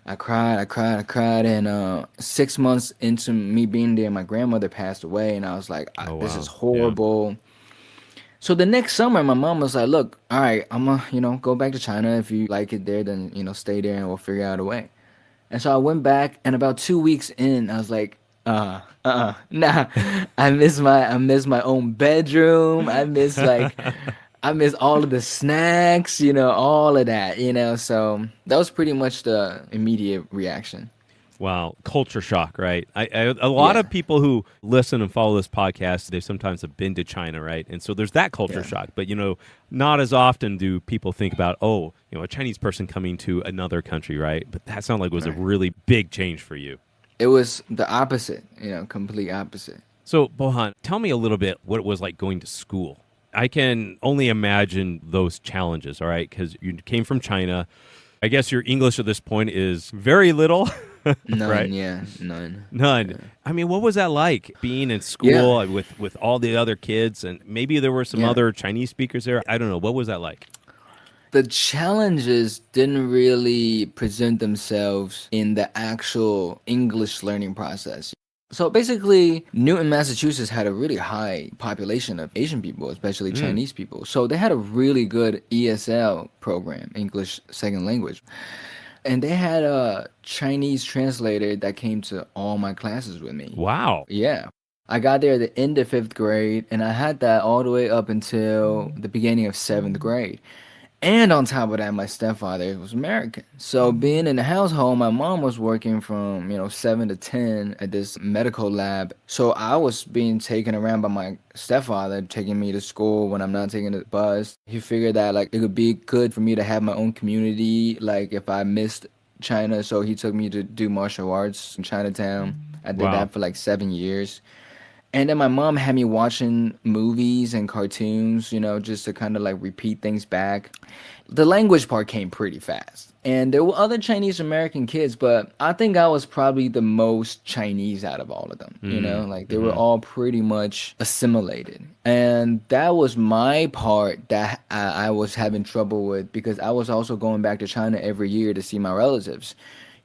E: I cried. And 6 months into me being there, my grandmother passed away, and I was like, this is horrible. Yeah. So the next summer, my mom was like, look, all right, I'm gonna, go back to China. If you like it there, then, stay there and we'll figure out a way. And so I went back, and about 2 weeks in, I was like, nah. I miss my own bedroom. I miss all of the snacks, all of that, So that was pretty much the immediate reaction.
B: Wow. Culture shock, right? A lot of people who listen and follow this podcast, they sometimes have been to China, right? And so there's that culture shock. But, not as often do people think about, a Chinese person coming to another country, right? But that sounded like it was a really big change for you.
E: It was the opposite, complete opposite.
B: So, Bohan, tell me a little bit what it was like going to school. I can only imagine those challenges, all right? Because you came from China. I guess your English at this point is very little.
E: None,
B: right?
E: Yeah, none.
B: Yeah. I mean, what was that like, being in school with all the other kids? And maybe there were some other Chinese speakers there. I don't know. What was that like?
E: The challenges didn't really present themselves in the actual English learning process. So basically, Newton, Massachusetts had a really high population of Asian people, especially Chinese people. So they had a really good ESL program, English Second Language. And they had a Chinese translator that came to all my classes with me.
B: Wow.
E: Yeah. I got there at the end of 5th grade, and I had that all the way up until the beginning of 7th grade. And on top of that, my stepfather was American. So being in the household, my mom was working from, 7 to 10 at this medical lab. So I was being taken around by my stepfather, taking me to school when I'm not taking the bus. He figured that like it would be good for me to have my own community, like if I missed China. So he took me to do martial arts in Chinatown. I did
B: Wow.
E: that for like 7 years. And then my mom had me watching movies and cartoons, just to kind of like repeat things back. The language part came pretty fast. And there were other Chinese American kids, but I think I was probably the most Chinese out of all of them. Like they were all pretty much assimilated. And that was my part that I was having trouble with, because I was also going back to China every year to see my relatives.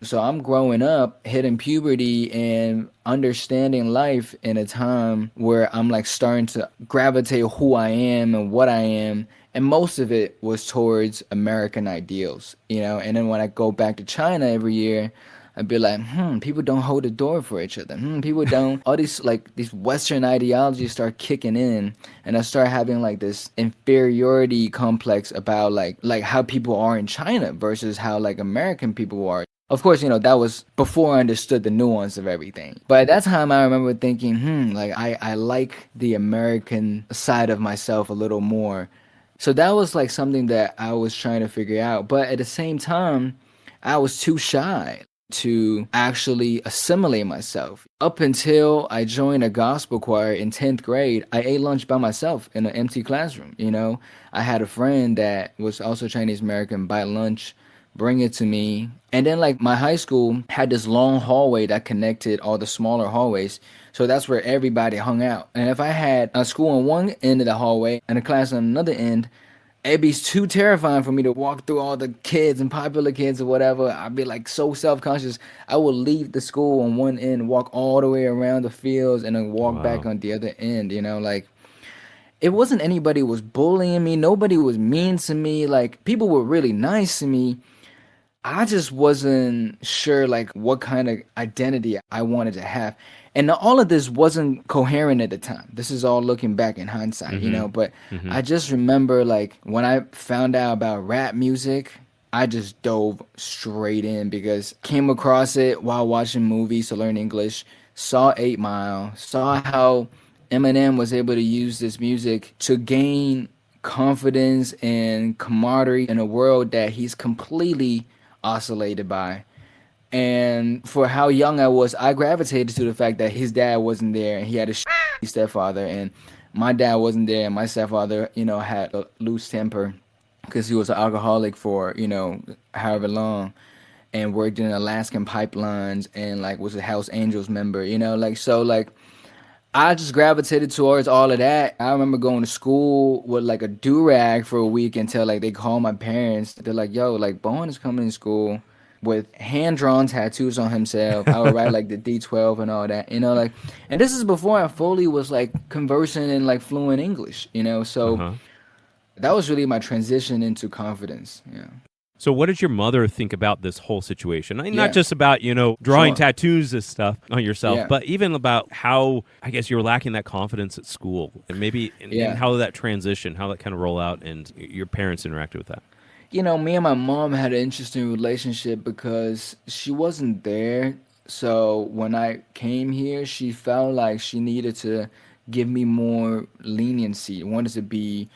E: So I'm growing up, hitting puberty and understanding life in a time where I'm like starting to gravitate who I am and what I am. And most of it was towards American ideals, And then when I go back to China every year, I'd be like, people don't hold the door for each other. People don't. All these Western ideologies start kicking in, and I start having like this inferiority complex about like how people are in China versus how like American people are. Of course, that was before I understood the nuance of everything. But at that time, I remember thinking, like I like the American side of myself a little more. So that was like something that I was trying to figure out. But at the same time, I was too shy to actually assimilate myself. Up until I joined a gospel choir in 10th grade, I ate lunch by myself in an empty classroom. I had a friend that was also Chinese American buy lunch, bring it to me. And then like my high school had this long hallway that connected all the smaller hallways. So that's where everybody hung out. And if I had a school on one end of the hallway and a class on another end, it'd be too terrifying for me to walk through all the kids and popular kids or whatever. I'd be like so self-conscious. I would leave the school on one end, walk all the way around the fields, and then walk back on the other end, like it wasn't anybody was bullying me. Nobody was mean to me. Like people were really nice to me. I just wasn't sure like what kind of identity I wanted to have. And all of this wasn't coherent at the time. This is all looking back in hindsight, but I just remember like when I found out about rap music, I just dove straight in because came across it while watching movies to learn English, saw 8 Mile, saw how Eminem was able to use this music to gain confidence and camaraderie in a world that he's completely oscillated by. And for how young I was, I gravitated to the fact that his dad wasn't there and he had a stepfather, and my dad wasn't there and my stepfather, had a loose temper because he was an alcoholic for, however long, and worked in Alaskan pipelines and like was a Hells Angels member, so I just gravitated towards all of that. I remember going to school with like a do-rag for a week until like they called my parents. They're like, yo, like Bohan is coming to school with hand-drawn tattoos on himself. I would write like the D12 and all that, and this is before I fully was like conversing in like fluent English, so that was really my transition into confidence. Yeah.
B: So what did your mother think about this whole situation? I mean, not just about, drawing tattoos and stuff on yourself, but even about how, I guess, you were lacking that confidence at school and maybe and how that transition, how that kind of roll out and your parents interacted with that.
E: Me and my mom had an interesting relationship because she wasn't there. So when I came here, she felt like she needed to give me more leniency, wanted to be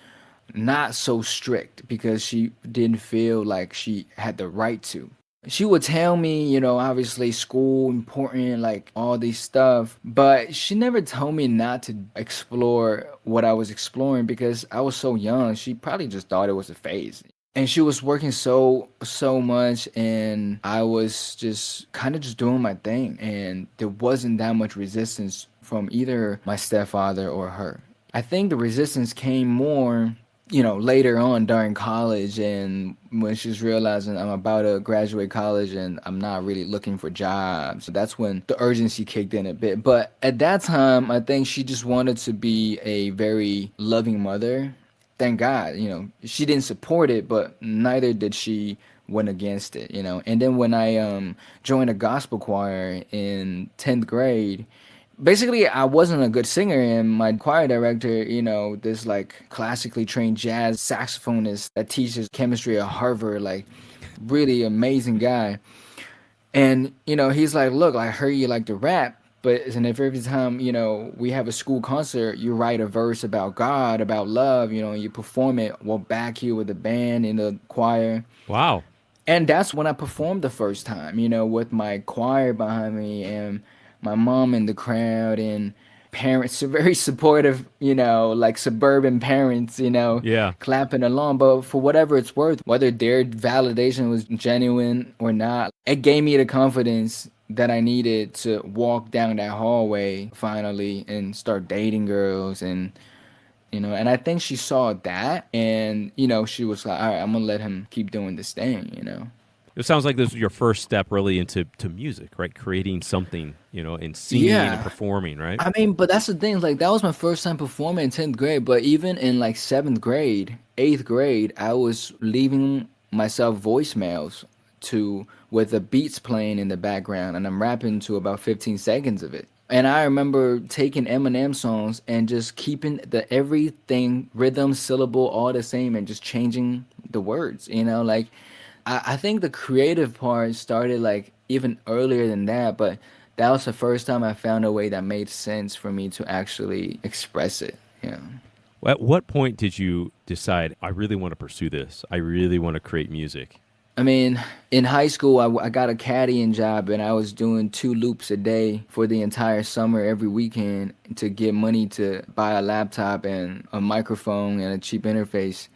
E: not so strict because she didn't feel like she had the right to. She would tell me, obviously school important, like all these stuff, but she never told me not to explore what I was exploring because I was so young. She probably just thought it was a phase. And she was working so much, and I was just kind of just doing my thing, and there wasn't that much resistance from either my stepfather or her. I think the resistance came more later on during college, and when she's realizing I'm about to graduate college and I'm not really looking for jobs, that's when the urgency kicked in a bit. But at that time, I think she just wanted to be a very loving mother. Thank God, she didn't support it, but neither did she went against it, you know. And then when I joined a gospel choir in 10th grade, basically I wasn't a good singer, and my choir director, you know, this like classically trained jazz saxophonist that teaches chemistry at Harvard, like really amazing guy. And you know, he's like, look, I heard you like to rap, but and if every time, you know, we have a school concert, you write a verse about God, about love, you know, and you perform it, we'll back you with a band in the choir.
B: Wow.
E: And that's when I performed the first time, you know, with my choir behind me and my mom in the crowd and parents are very supportive, you know, like suburban parents, you know,
B: Yeah.
E: clapping along. But for whatever it's worth, whether their validation was genuine or not, it gave me the confidence that I needed to walk down that hallway finally and start dating girls. And you know, and I think she saw that, and you know, she was like, all right, I'm gonna let him keep doing this thing, you know.
B: It sounds like this was your first step really into music, right? Creating something, you know, and singing and
E: Yeah.
B: performing, right?
E: I mean, but that's the thing, like that was my first time performing in 10th grade, but even in like 7th grade, 8th grade, I was leaving myself voicemails to with the beats playing in the background, and I'm rapping to about 15 seconds of it. And I remember taking Eminem songs and just keeping the everything, rhythm, syllable, all the same, and just changing the words, you know, like I think the creative part started like even earlier than that, but that was the first time I found a way that made sense for me to actually express it. You know.
B: At what point did you decide, I really want to pursue this? I really want to create music?
E: I mean, in high school, I got a caddying job, and I was doing 2 loops a day for the entire summer, every weekend, to get money to buy a laptop and a microphone and a cheap interface.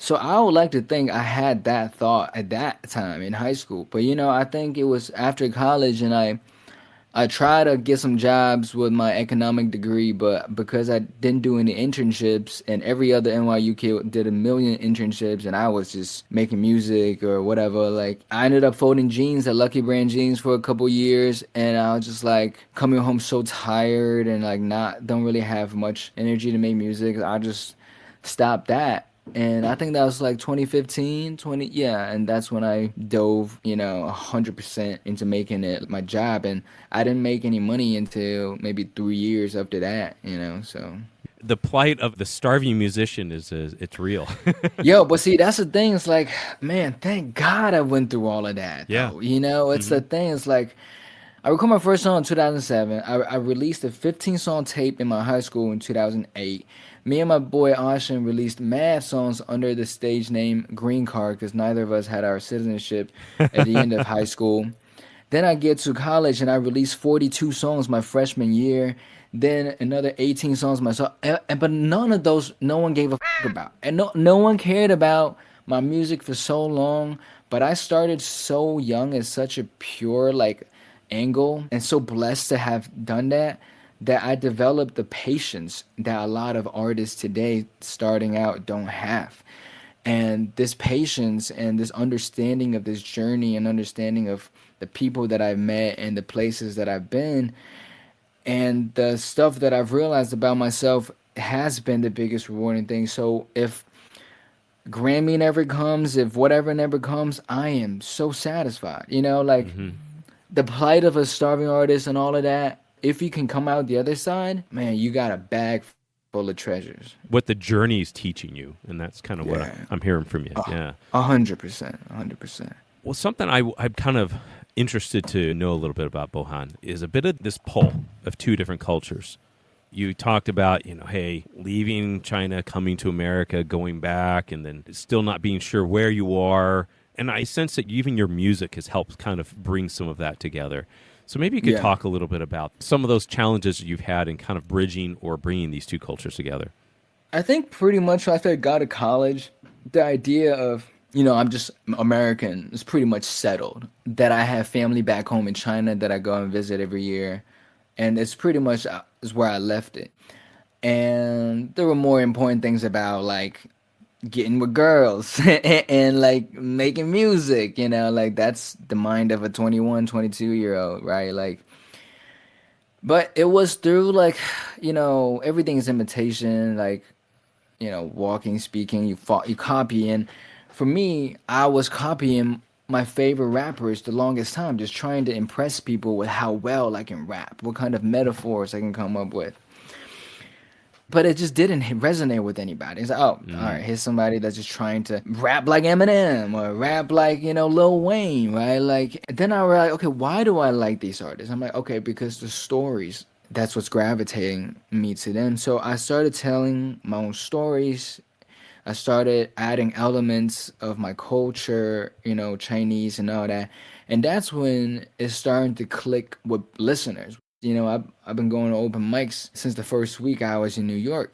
E: So I would like to think I had that thought at that time in high school. But you know, I think it was after college, and I tried to get some jobs with my economic degree, but because I didn't do any internships, and every other NYU kid did a million internships, and I was just making music or whatever, like I ended up folding jeans at Lucky Brand Jeans for a couple years, and I was just like coming home so tired and like don't really have much energy to make music. I just stopped that. And I think that was like 2015, yeah. And that's when I dove, you know, 100% into making it my job. And I didn't make any money until maybe 3 years after that, you know, so.
B: The plight of the starving musician is it's real.
E: Yo, but see, that's the thing. It's like, man, thank God I went through all of that.
B: Yeah.
E: Though. You know, it's the thing. It's like, I recorded my first song in 2007. I released a 15-song tape in my high school in 2008. Me and my boy Ashin released mad songs under the stage name Green Card because neither of us had our citizenship at the end of high school. Then I get to college and I released 42 songs my freshman year. Then another 18 songs myself. But none of those, no one gave a fuck about. And no one cared about my music for so long. But I started so young at such a pure like angle, and so blessed to have done that I developed the patience that a lot of artists today starting out don't have. And this patience and this understanding of this journey and understanding of the people that I've met and the places that I've been and the stuff that I've realized about myself has been the biggest rewarding thing. So if Grammy never comes, if whatever never comes, I am so satisfied. You know, like the plight of a starving artist and all of that, if you can come out the other side, man, you got a bag full of treasures.
B: What the journey is teaching you, and that's kind of what I'm hearing from you. Yeah.
E: 100%.
B: Well, something I'm kind of interested to know a little bit about, Bohan, is a bit of this pull of 2 different cultures. You talked about, you know, hey, leaving China, coming to America, going back, and then still not being sure where you are. And I sense that even your music has helped kind of bring some of that together. So maybe you could talk a little bit about some of those challenges you've had in kind of bridging or bringing these 2 cultures together.
E: I think pretty much after I got to college, the idea of, you know, I'm just American is pretty much settled. That I have family back home in China that I go and visit every year. And it's pretty much is where I left it. And there were more important things about like getting with girls and like making music, you know, like that's the mind of a 21, 22-year-old, right? Like, but it was through like, you know, everything's imitation, like, you know, walking, speaking, you copy. And for me, I was copying my favorite rappers the longest time, just trying to impress people with how well I can rap, what kind of metaphors I can come up with. But it just didn't resonate with anybody. It's like, oh, all right, here's somebody that's just trying to rap like Eminem or rap like, Lil Wayne, right? Like, then I realized, okay, why do I like these artists? I'm like, okay, because the stories, that's what's gravitating me to them. So I started telling my own stories. I started adding elements of my culture, Chinese and all that. And that's when it's starting to click with listeners. I've been going to open mics since the first week I was in New York.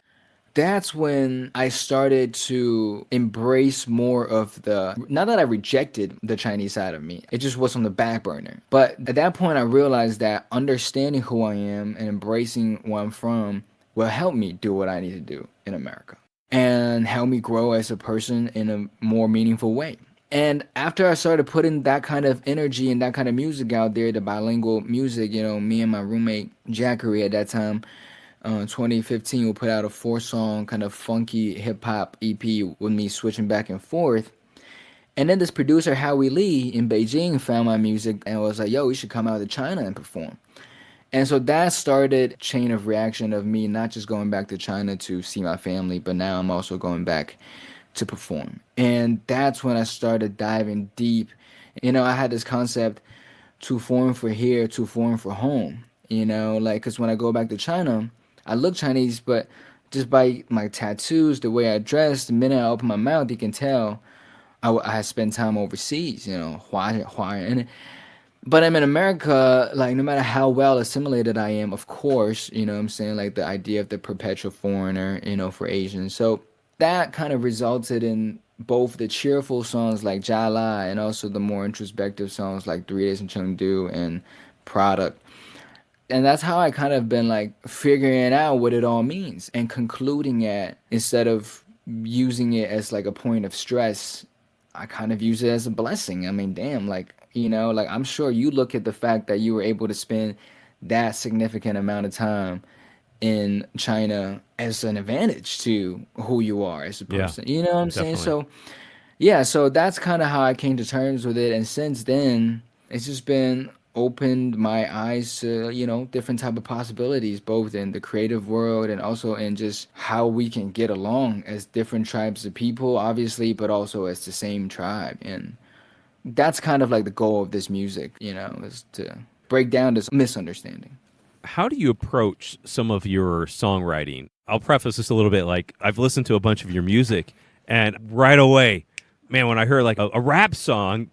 E: That's when I started to embrace more of not that I rejected the Chinese side of me, it just was on the back burner. But at that point, I realized that understanding who I am and embracing where I'm from will help me do what I need to do in America and help me grow as a person in a more meaningful way. And after I started putting that kind of energy and that kind of music out there, the bilingual music, me and my roommate, Jackery, at that time, 2015, we put out a 4-song kind of funky hip-hop EP with me switching back and forth. And then this producer, Howie Lee, in Beijing, found my music and was like, yo, you should come out to China and perform. And so that started chain of reaction of me not just going back to China to see my family, but now I'm also going back to perform. And that's when I started diving deep. I had this concept, too foreign for here, too foreign for home. Because when I go back to China, I look Chinese, but just by my tattoos, the way I dress, the minute I open my mouth, you can tell I had spent time overseas, Hua. But I'm in America, like, no matter how well assimilated I am, of course, what I'm saying, like, the idea of the perpetual foreigner, for Asians. So that kind of resulted in both the cheerful songs like Jia La and also the more introspective songs like 3 Days in Chengdu and Product. And that's how I kind of been like figuring out what it all means and concluding at, instead of using it as like a point of stress, I kind of use it as a blessing. I mean, damn, like, I'm sure you look at the fact that you were able to spend that significant amount of time in China as an advantage to who you are as a person. You know what I'm saying? So, yeah, so that's kind of how I came to terms with it. And since then, it's just been opened my eyes to, different type of possibilities, both in the creative world and also in just how we can get along as different tribes of people, obviously, but also as the same tribe. And that's kind of like the goal of this music, is to break down this misunderstanding.
B: How do you approach some of your songwriting? I'll preface this a little bit. Like, I've listened to a bunch of your music, and right away, man, when I heard like a rap song,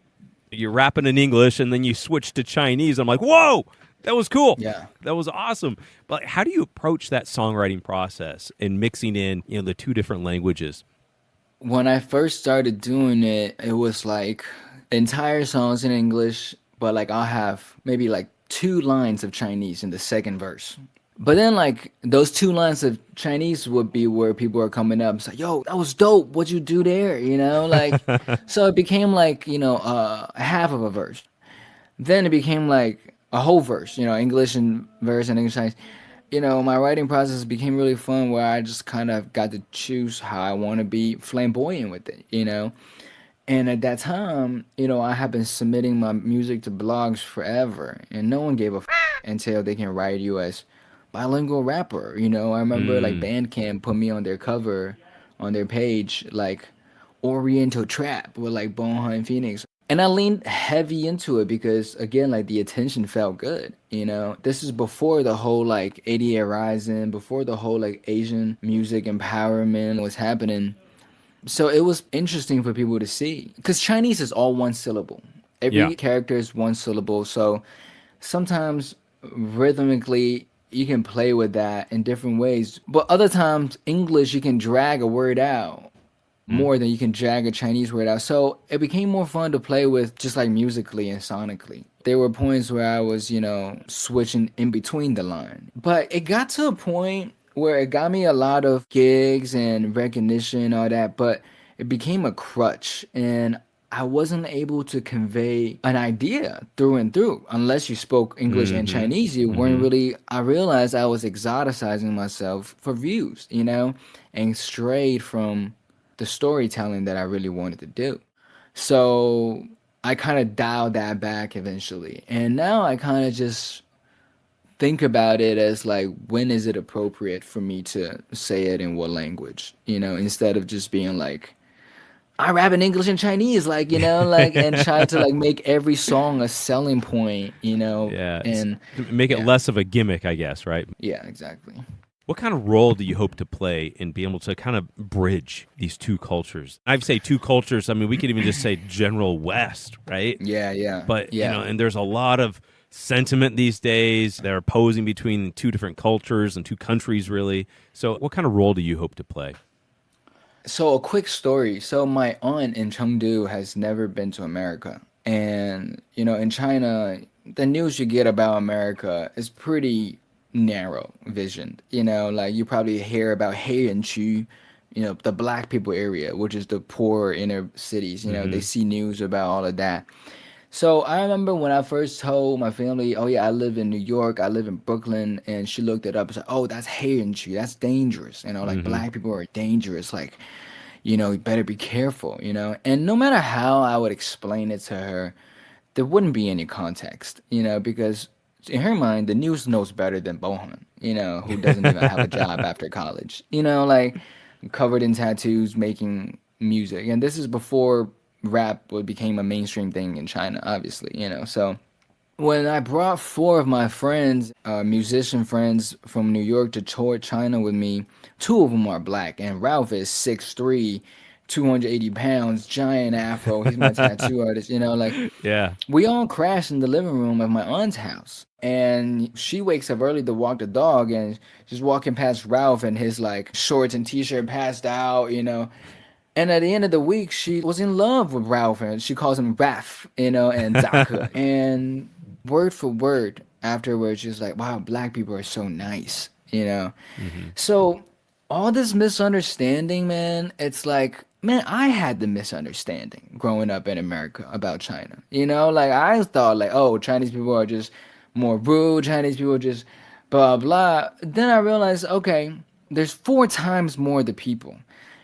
B: you're rapping in English and then you switch to Chinese, I'm like, whoa, that was cool.
E: Yeah.
B: That was awesome. But how do you approach that songwriting process and mixing in, the two different languages?
E: When I first started doing it, it was like entire songs in English, but like I'll have maybe like 2 lines of Chinese in the second verse. But then like those 2 lines of Chinese would be where people are coming up and say, yo, that was dope. What'd you do there? Like, so it became like, half of a verse. Then it became like a whole verse, English and verse and English Chinese. My writing process became really fun where I just kind of got to choose how I want to be flamboyant with it, And at that time, I have been submitting my music to blogs forever, and no one gave a until they can write you as bilingual rapper. I remember like Bandcamp put me on their cover, on their page, like Oriental Trap with like Bohan Phoenix. And I leaned heavy into it because, again, like the attention felt good. This is before the whole like 88 Rising, before the whole like Asian music empowerment was happening. So it was interesting for people to see, because Chinese is all one syllable. Every character is one syllable. So sometimes rhythmically you can play with that in different ways. But other times, English, you can drag a word out more than you can drag a Chinese word out. So it became more fun to play with, just like musically and sonically. There were points where I was, switching in between the line. But it got to a point where it got me a lot of gigs and recognition and all that, but it became a crutch. And I wasn't able to convey an idea through and through. Unless you spoke English and Chinese, you weren't really, I realized I was exoticizing myself for views, and strayed from the storytelling that I really wanted to do. So I kind of dialed that back eventually. And now I kind of just think about it as like, when is it appropriate for me to say it in what language, instead of just being like, I rap in English and Chinese, like, and try to like make every song a selling point,
B: Yeah,
E: and
B: to make it
E: yeah,
B: less of a gimmick, I guess, right?
E: yeah, exactly.
B: What kind of role do you hope to play in being able to kind of bridge these two cultures? I'd say two cultures. I mean, we could even just say general West, right?
E: Yeah,
B: But,
E: yeah.
B: and there's a lot of sentiment these days. They're opposing between two different cultures and two countries, really. So what kind of role do you hope to play?
E: So a quick story. So my aunt in Chengdu has never been to America. And, in China, the news you get about America is pretty narrow visioned. Like you probably hear about Heianqu, the black people area, which is the poor inner cities. They see news about all of that. So I remember when I first told my family, oh yeah, I live in New York, I live in Brooklyn, and she looked it up and said, oh, that's Heianqu, that's dangerous. Like black people are dangerous. Like, you better be careful, And no matter how I would explain it to her, there wouldn't be any context, because in her mind, the news knows better than Bohan, who doesn't even have a job after college, like covered in tattoos, making music. And this is before rap became a mainstream thing in China, obviously, So when I brought four of my friends, musician friends from New York to tour China with me, two of them are black, and Ralph is 6'3", 280 pounds, giant afro. He's my tattoo artist, like
B: Yeah.
E: we all crashed in the living room of my aunt's house. And she wakes up early to walk the dog, and she's walking past Ralph in his like shorts and t-shirt, passed out, And at the end of the week, she was in love with Ralph, and she calls him Raph, and Zaka. And word for word afterwards, she's like, wow, black people are so nice, So all this misunderstanding, man, it's like, man, I had the misunderstanding growing up in America about China. Like I thought like, oh, Chinese people are just more rude, Chinese people are just blah, blah. Then I realized, okay, there's 4 times more the people.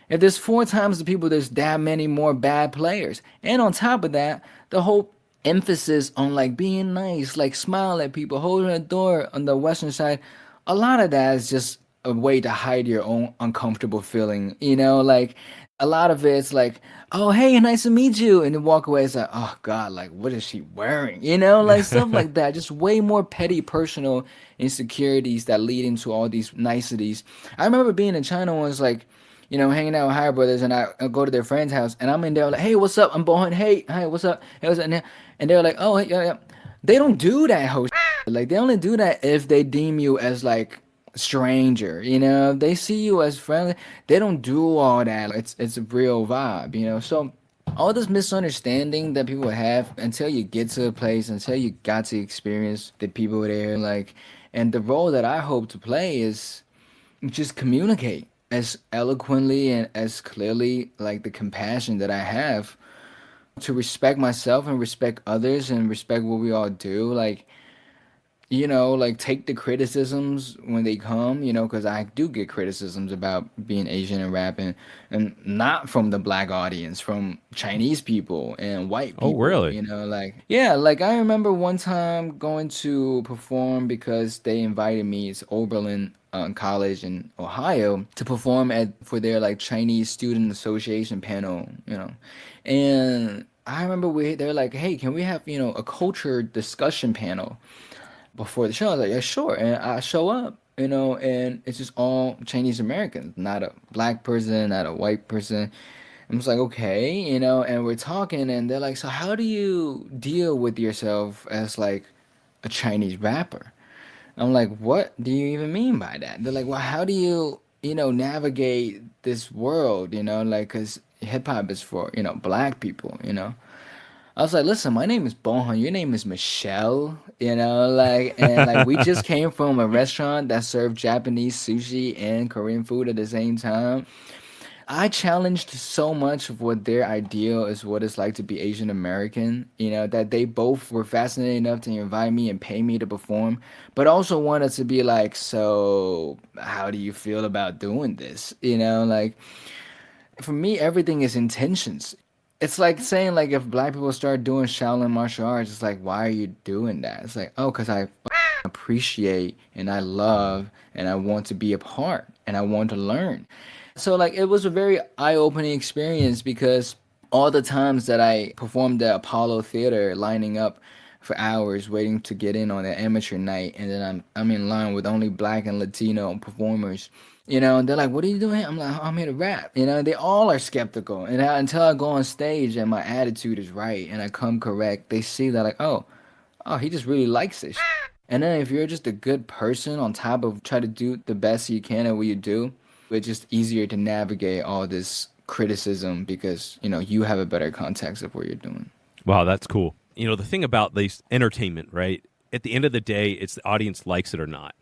E: If there's 4 times the people, there's that many more bad players. And on top of that, the whole emphasis on like being nice, like smile at people, holding a door on the Western side, a lot of that is just a way to hide your own uncomfortable feeling, like a lot of it's like, oh, hey, nice to meet you. And then walk away, it's like, oh God, like what is she wearing? Like stuff like that. Just way more petty personal insecurities that lead into all these niceties. I remember being in China once, like, hanging out with higher brothers, and I go to their friend's house, and I'm in there like, hey, what's up? I'm Bohan. Hey, what's up? Hey, what's up? And they're like, oh, hey, yeah. They don't do that whole shit. Like, they only do that if they deem you as, like, stranger, If they see you as friendly, they don't do all that. It's a real vibe, So all this misunderstanding that people have until you get to a place, until you got to experience the people there, like, and the role that I hope to play is just communicate as eloquently and as clearly, like the compassion that I have to respect myself and respect others and respect what we all do. Like, like take the criticisms when they come, because I do get criticisms about being Asian and rapping, and not from the black audience, from Chinese people and white people.
B: Oh, really?
E: Like, yeah, like I remember one time going to perform because they invited me to Oberlin College in Ohio to perform for their like Chinese Student Association panel, and I remember they're like, hey, can we have, a culture discussion panel before the show? I was like, yeah, sure. And I show up, and it's just all Chinese Americans, not a black person, not a white person. I'm just like, okay, and we're talking, and they're like, so how do you deal with yourself as like a Chinese rapper? I'm like, what do you even mean by that? They're like, well, how do you, navigate this world, like, because hip hop is for, black people, I was like, listen, my name is Bohan, your name is Michelle, like, and like we just came from a restaurant that served Japanese sushi and Korean food at the same time. I challenged so much of what their ideal is, what it's like to be Asian American, that they both were fascinated enough to invite me and pay me to perform, but also wanted to be like, so how do you feel about doing this? Like, For me, everything is intentions. It's like saying like if black people start doing Shaolin martial arts, it's like, why are you doing that? It's like, oh, because I appreciate and I love and I want to be a part and I want to learn. So like it was a very eye-opening experience because all the times that I performed at Apollo Theater, lining up for hours waiting to get in on an amateur night, and then I'm in line with only black and Latino performers. And they're like, "What are you doing?" I'm like, "Oh, I'm here to rap." They all are skeptical, and until I go on stage and my attitude is right and I come correct, they see that like, oh, he just really likes this. And then if you're just a good person on top of try to do the best you can at what you do, it's just easier to navigate all this criticism because you have a better context of what you're doing.
B: Wow, that's cool. The thing about this entertainment, right? At the end of the day, it's the audience likes it or not.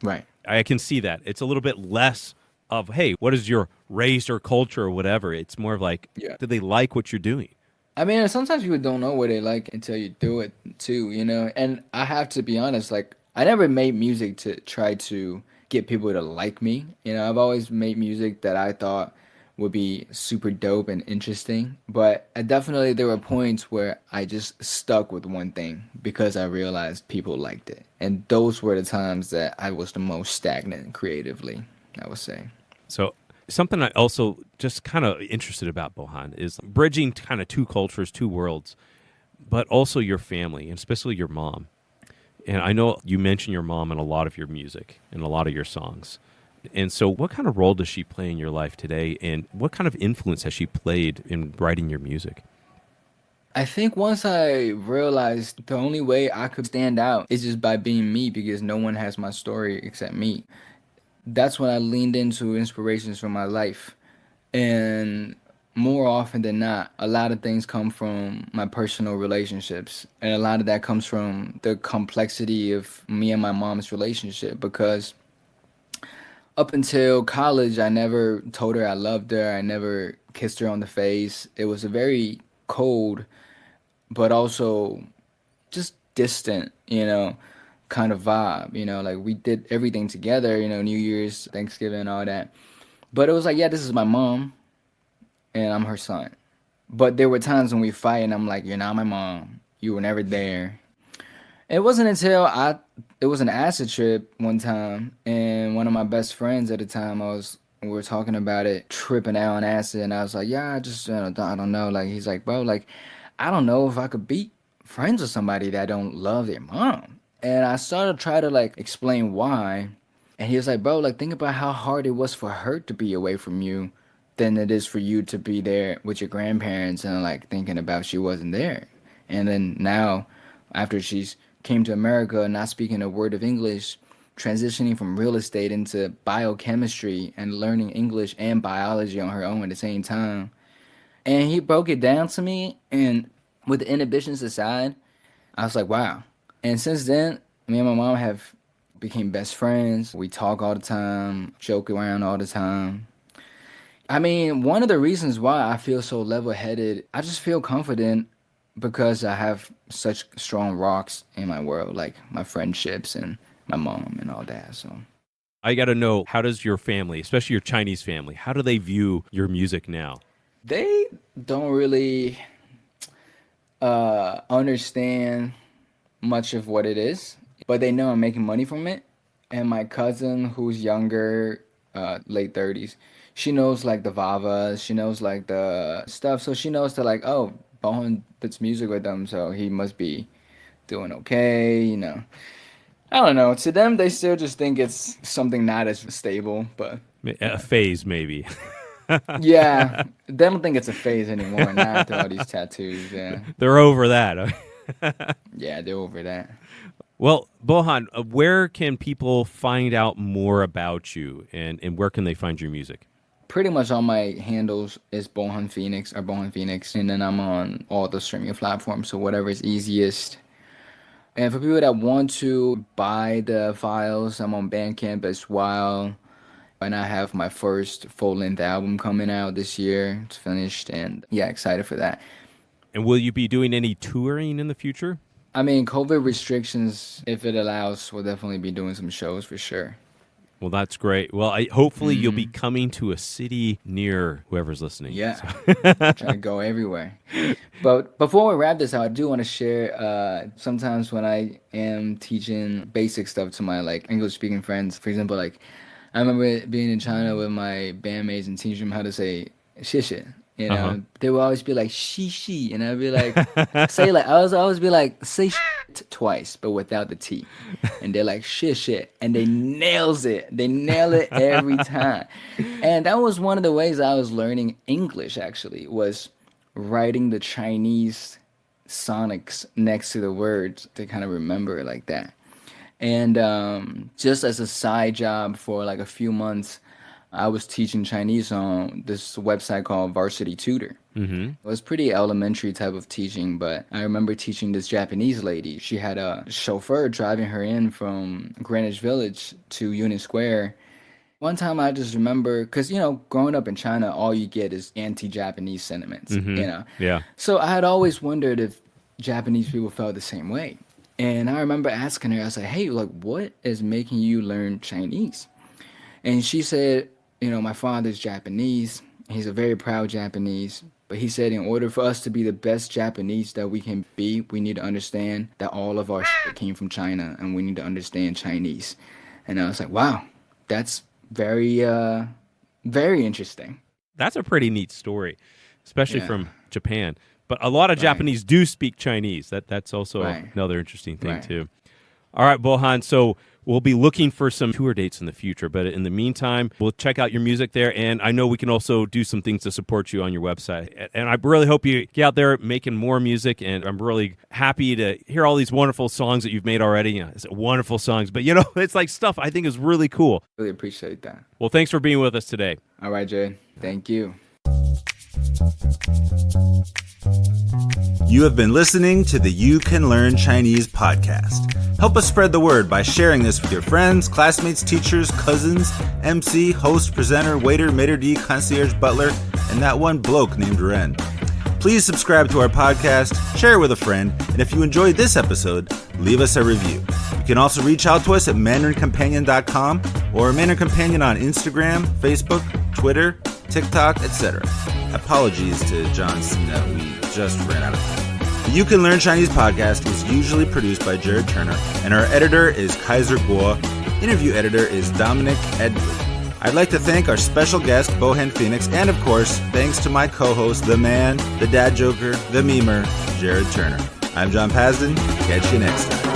E: Right.
B: I can see that. It's a little bit less of, hey, what is your race or culture or whatever? It's more of like, do they like what you're doing?
E: I mean, sometimes people don't know what they like until you do it too, And I have to be honest, like I never made music to try to get people to like me. I've always made music that I thought would be super dope and interesting. But definitely there were points where I just stuck with one thing because I realized people liked it. And those were the times that I was the most stagnant creatively, I would say.
B: So something I also just kind of interested about Bohan is bridging kind of two cultures, two worlds, but also your family, and especially your mom. And I know you mention your mom in a lot of your music and a lot of your songs. And so what kind of role does she play in your life today? And what kind of influence has she played in writing your music?
E: I think once I realized the only way I could stand out is just by being me because no one has my story except me. That's when I leaned into inspirations from my life. And more often than not, a lot of things come from my personal relationships. And a lot of that comes from the complexity of me and my mom's relationship because up until college, I never told her I loved her. I never kissed her on the face. It was a very cold, but also just distant, kind of vibe. Like we did everything together, New Year's, Thanksgiving, all that. But it was like, yeah, this is my mom, and I'm her son. But there were times when we fight, and I'm like, you're not my mom. You were never there. It wasn't until it was an acid trip one time, and one of my best friends at the time, we were talking about it, tripping out on acid, and I was like, yeah, I just, I don't know. Like, he's like, bro, like, I don't know if I could be friends with somebody that don't love their mom. And I started to try to, like, explain why, and he was like, bro, like, think about how hard it was for her to be away from you than it is for you to be there with your grandparents and, like, thinking about she wasn't there. And then now, after she's came to America, not speaking a word of English, transitioning from real estate into biochemistry and learning English and biology on her own at the same time. And he broke it down to me, and with the inhibitions aside, I was like, wow. And since then, me and my mom have became best friends. We talk all the time, joke around all the time. I mean, one of the reasons why I feel so level-headed, I just feel confident because I have such strong rocks in my world, like my friendships and my mom and all that. So
B: I got to know, how does your family, especially your Chinese family, how do they view your music now?
E: They don't really understand much of what it is, but they know I'm making money from it. And my cousin, who's younger, late 30s, she knows like the Vavas, she knows like the stuff. So she knows that like, oh, Bohan puts music with them, so he must be doing okay, I don't know. To them, they still just think it's something not as stable, but
B: A phase, maybe.
E: yeah, they don't think it's a phase anymore. Now after all these tattoos, yeah.
B: They're over that.
E: Yeah, they're over that.
B: Well, Bohan, where can people find out more about you, and where can they find your music?
E: Pretty much all my handles is Bohan Phoenix or Bohan Phoenix, and then I'm on all the streaming platforms, so whatever is easiest. And for people that want to buy the files, I'm on Bandcamp as well. And I have my first full-length album coming out this year. It's finished, and yeah, excited for that.
B: And will you be doing any touring in the future?
E: I mean, COVID restrictions, if it allows, we'll definitely be doing some shows for sure.
B: Well, that's great. Well, hopefully you'll be coming to a city near whoever's listening.
E: Yeah, trying to go everywhere. But before we wrap this out, I do want to share. Sometimes when I am teaching basic stuff to my like English-speaking friends, for example, like I remember being in China with my bandmates and teaching them how to say "谢谢." You know, they would always be like "xi," and I'd be like, say like I was always be like say shit twice, but without the T, and they're like shit, and they nails it. They nail it every time, and that was one of the ways I was learning English. Actually, was writing the Chinese sonics next to the words to kind of remember it like that. And just as a side job for like a few months, I was teaching Chinese on this website called Varsity Tutor. Mm-hmm. It was pretty elementary type of teaching, but I remember teaching this Japanese lady. She had a chauffeur driving her in from Greenwich Village to Union Square. One time I just remember, because, you know, growing up in China, all you get is anti-Japanese sentiments, you know?
B: Yeah.
E: So I had always wondered if Japanese people felt the same way. And I remember asking her, I was like, hey, like, what is making you learn Chinese? And she said, you know, my father's Japanese. He's a very proud Japanese. But he said in order for us to be the best Japanese that we can be, we need to understand that all of our shit came from China, and we need to understand Chinese. And I was like, wow, that's very, very interesting.
B: That's a pretty neat story, especially from Japan. But a lot of Japanese do speak Chinese. That's also another interesting thing, too. All right, Bohan, so we'll be looking for some tour dates in the future. But in the meantime, we'll check out your music there. And I know we can also do some things to support you on your website. And I really hope you get out there making more music. And I'm really happy to hear all these wonderful songs that you've made already. You know, it's wonderful songs. But, you know, it's like stuff I think is really cool.
E: Really appreciate that.
B: Well, thanks for being with us today.
E: All right, Jay. Thank you.
A: You have been listening to the You Can Learn Chinese podcast. Help us spread the word by sharing this with your friends, classmates, teachers, cousins, MC, host, presenter, waiter, maitre d', concierge, butler, and that one bloke named Ren. Please subscribe to our podcast, share it with a friend, and if you enjoyed this episode, leave us a review. You can also reach out to us at mandarincompanion.com or Mandarin Companion on Instagram, Facebook, Twitter, TikTok, etc. Apologies to John Cena, we just ran out of time. The You Can Learn Chinese podcast is usually produced by Jared Turner, and our editor is Kaiser Guo. Interview editor is Dominic Edgley. I'd like to thank our special guest, Bohan Phoenix, and of course, thanks to my co-host, the man, the dad joker, the memer, Jared Turner. I'm John Pasden. Catch you next time.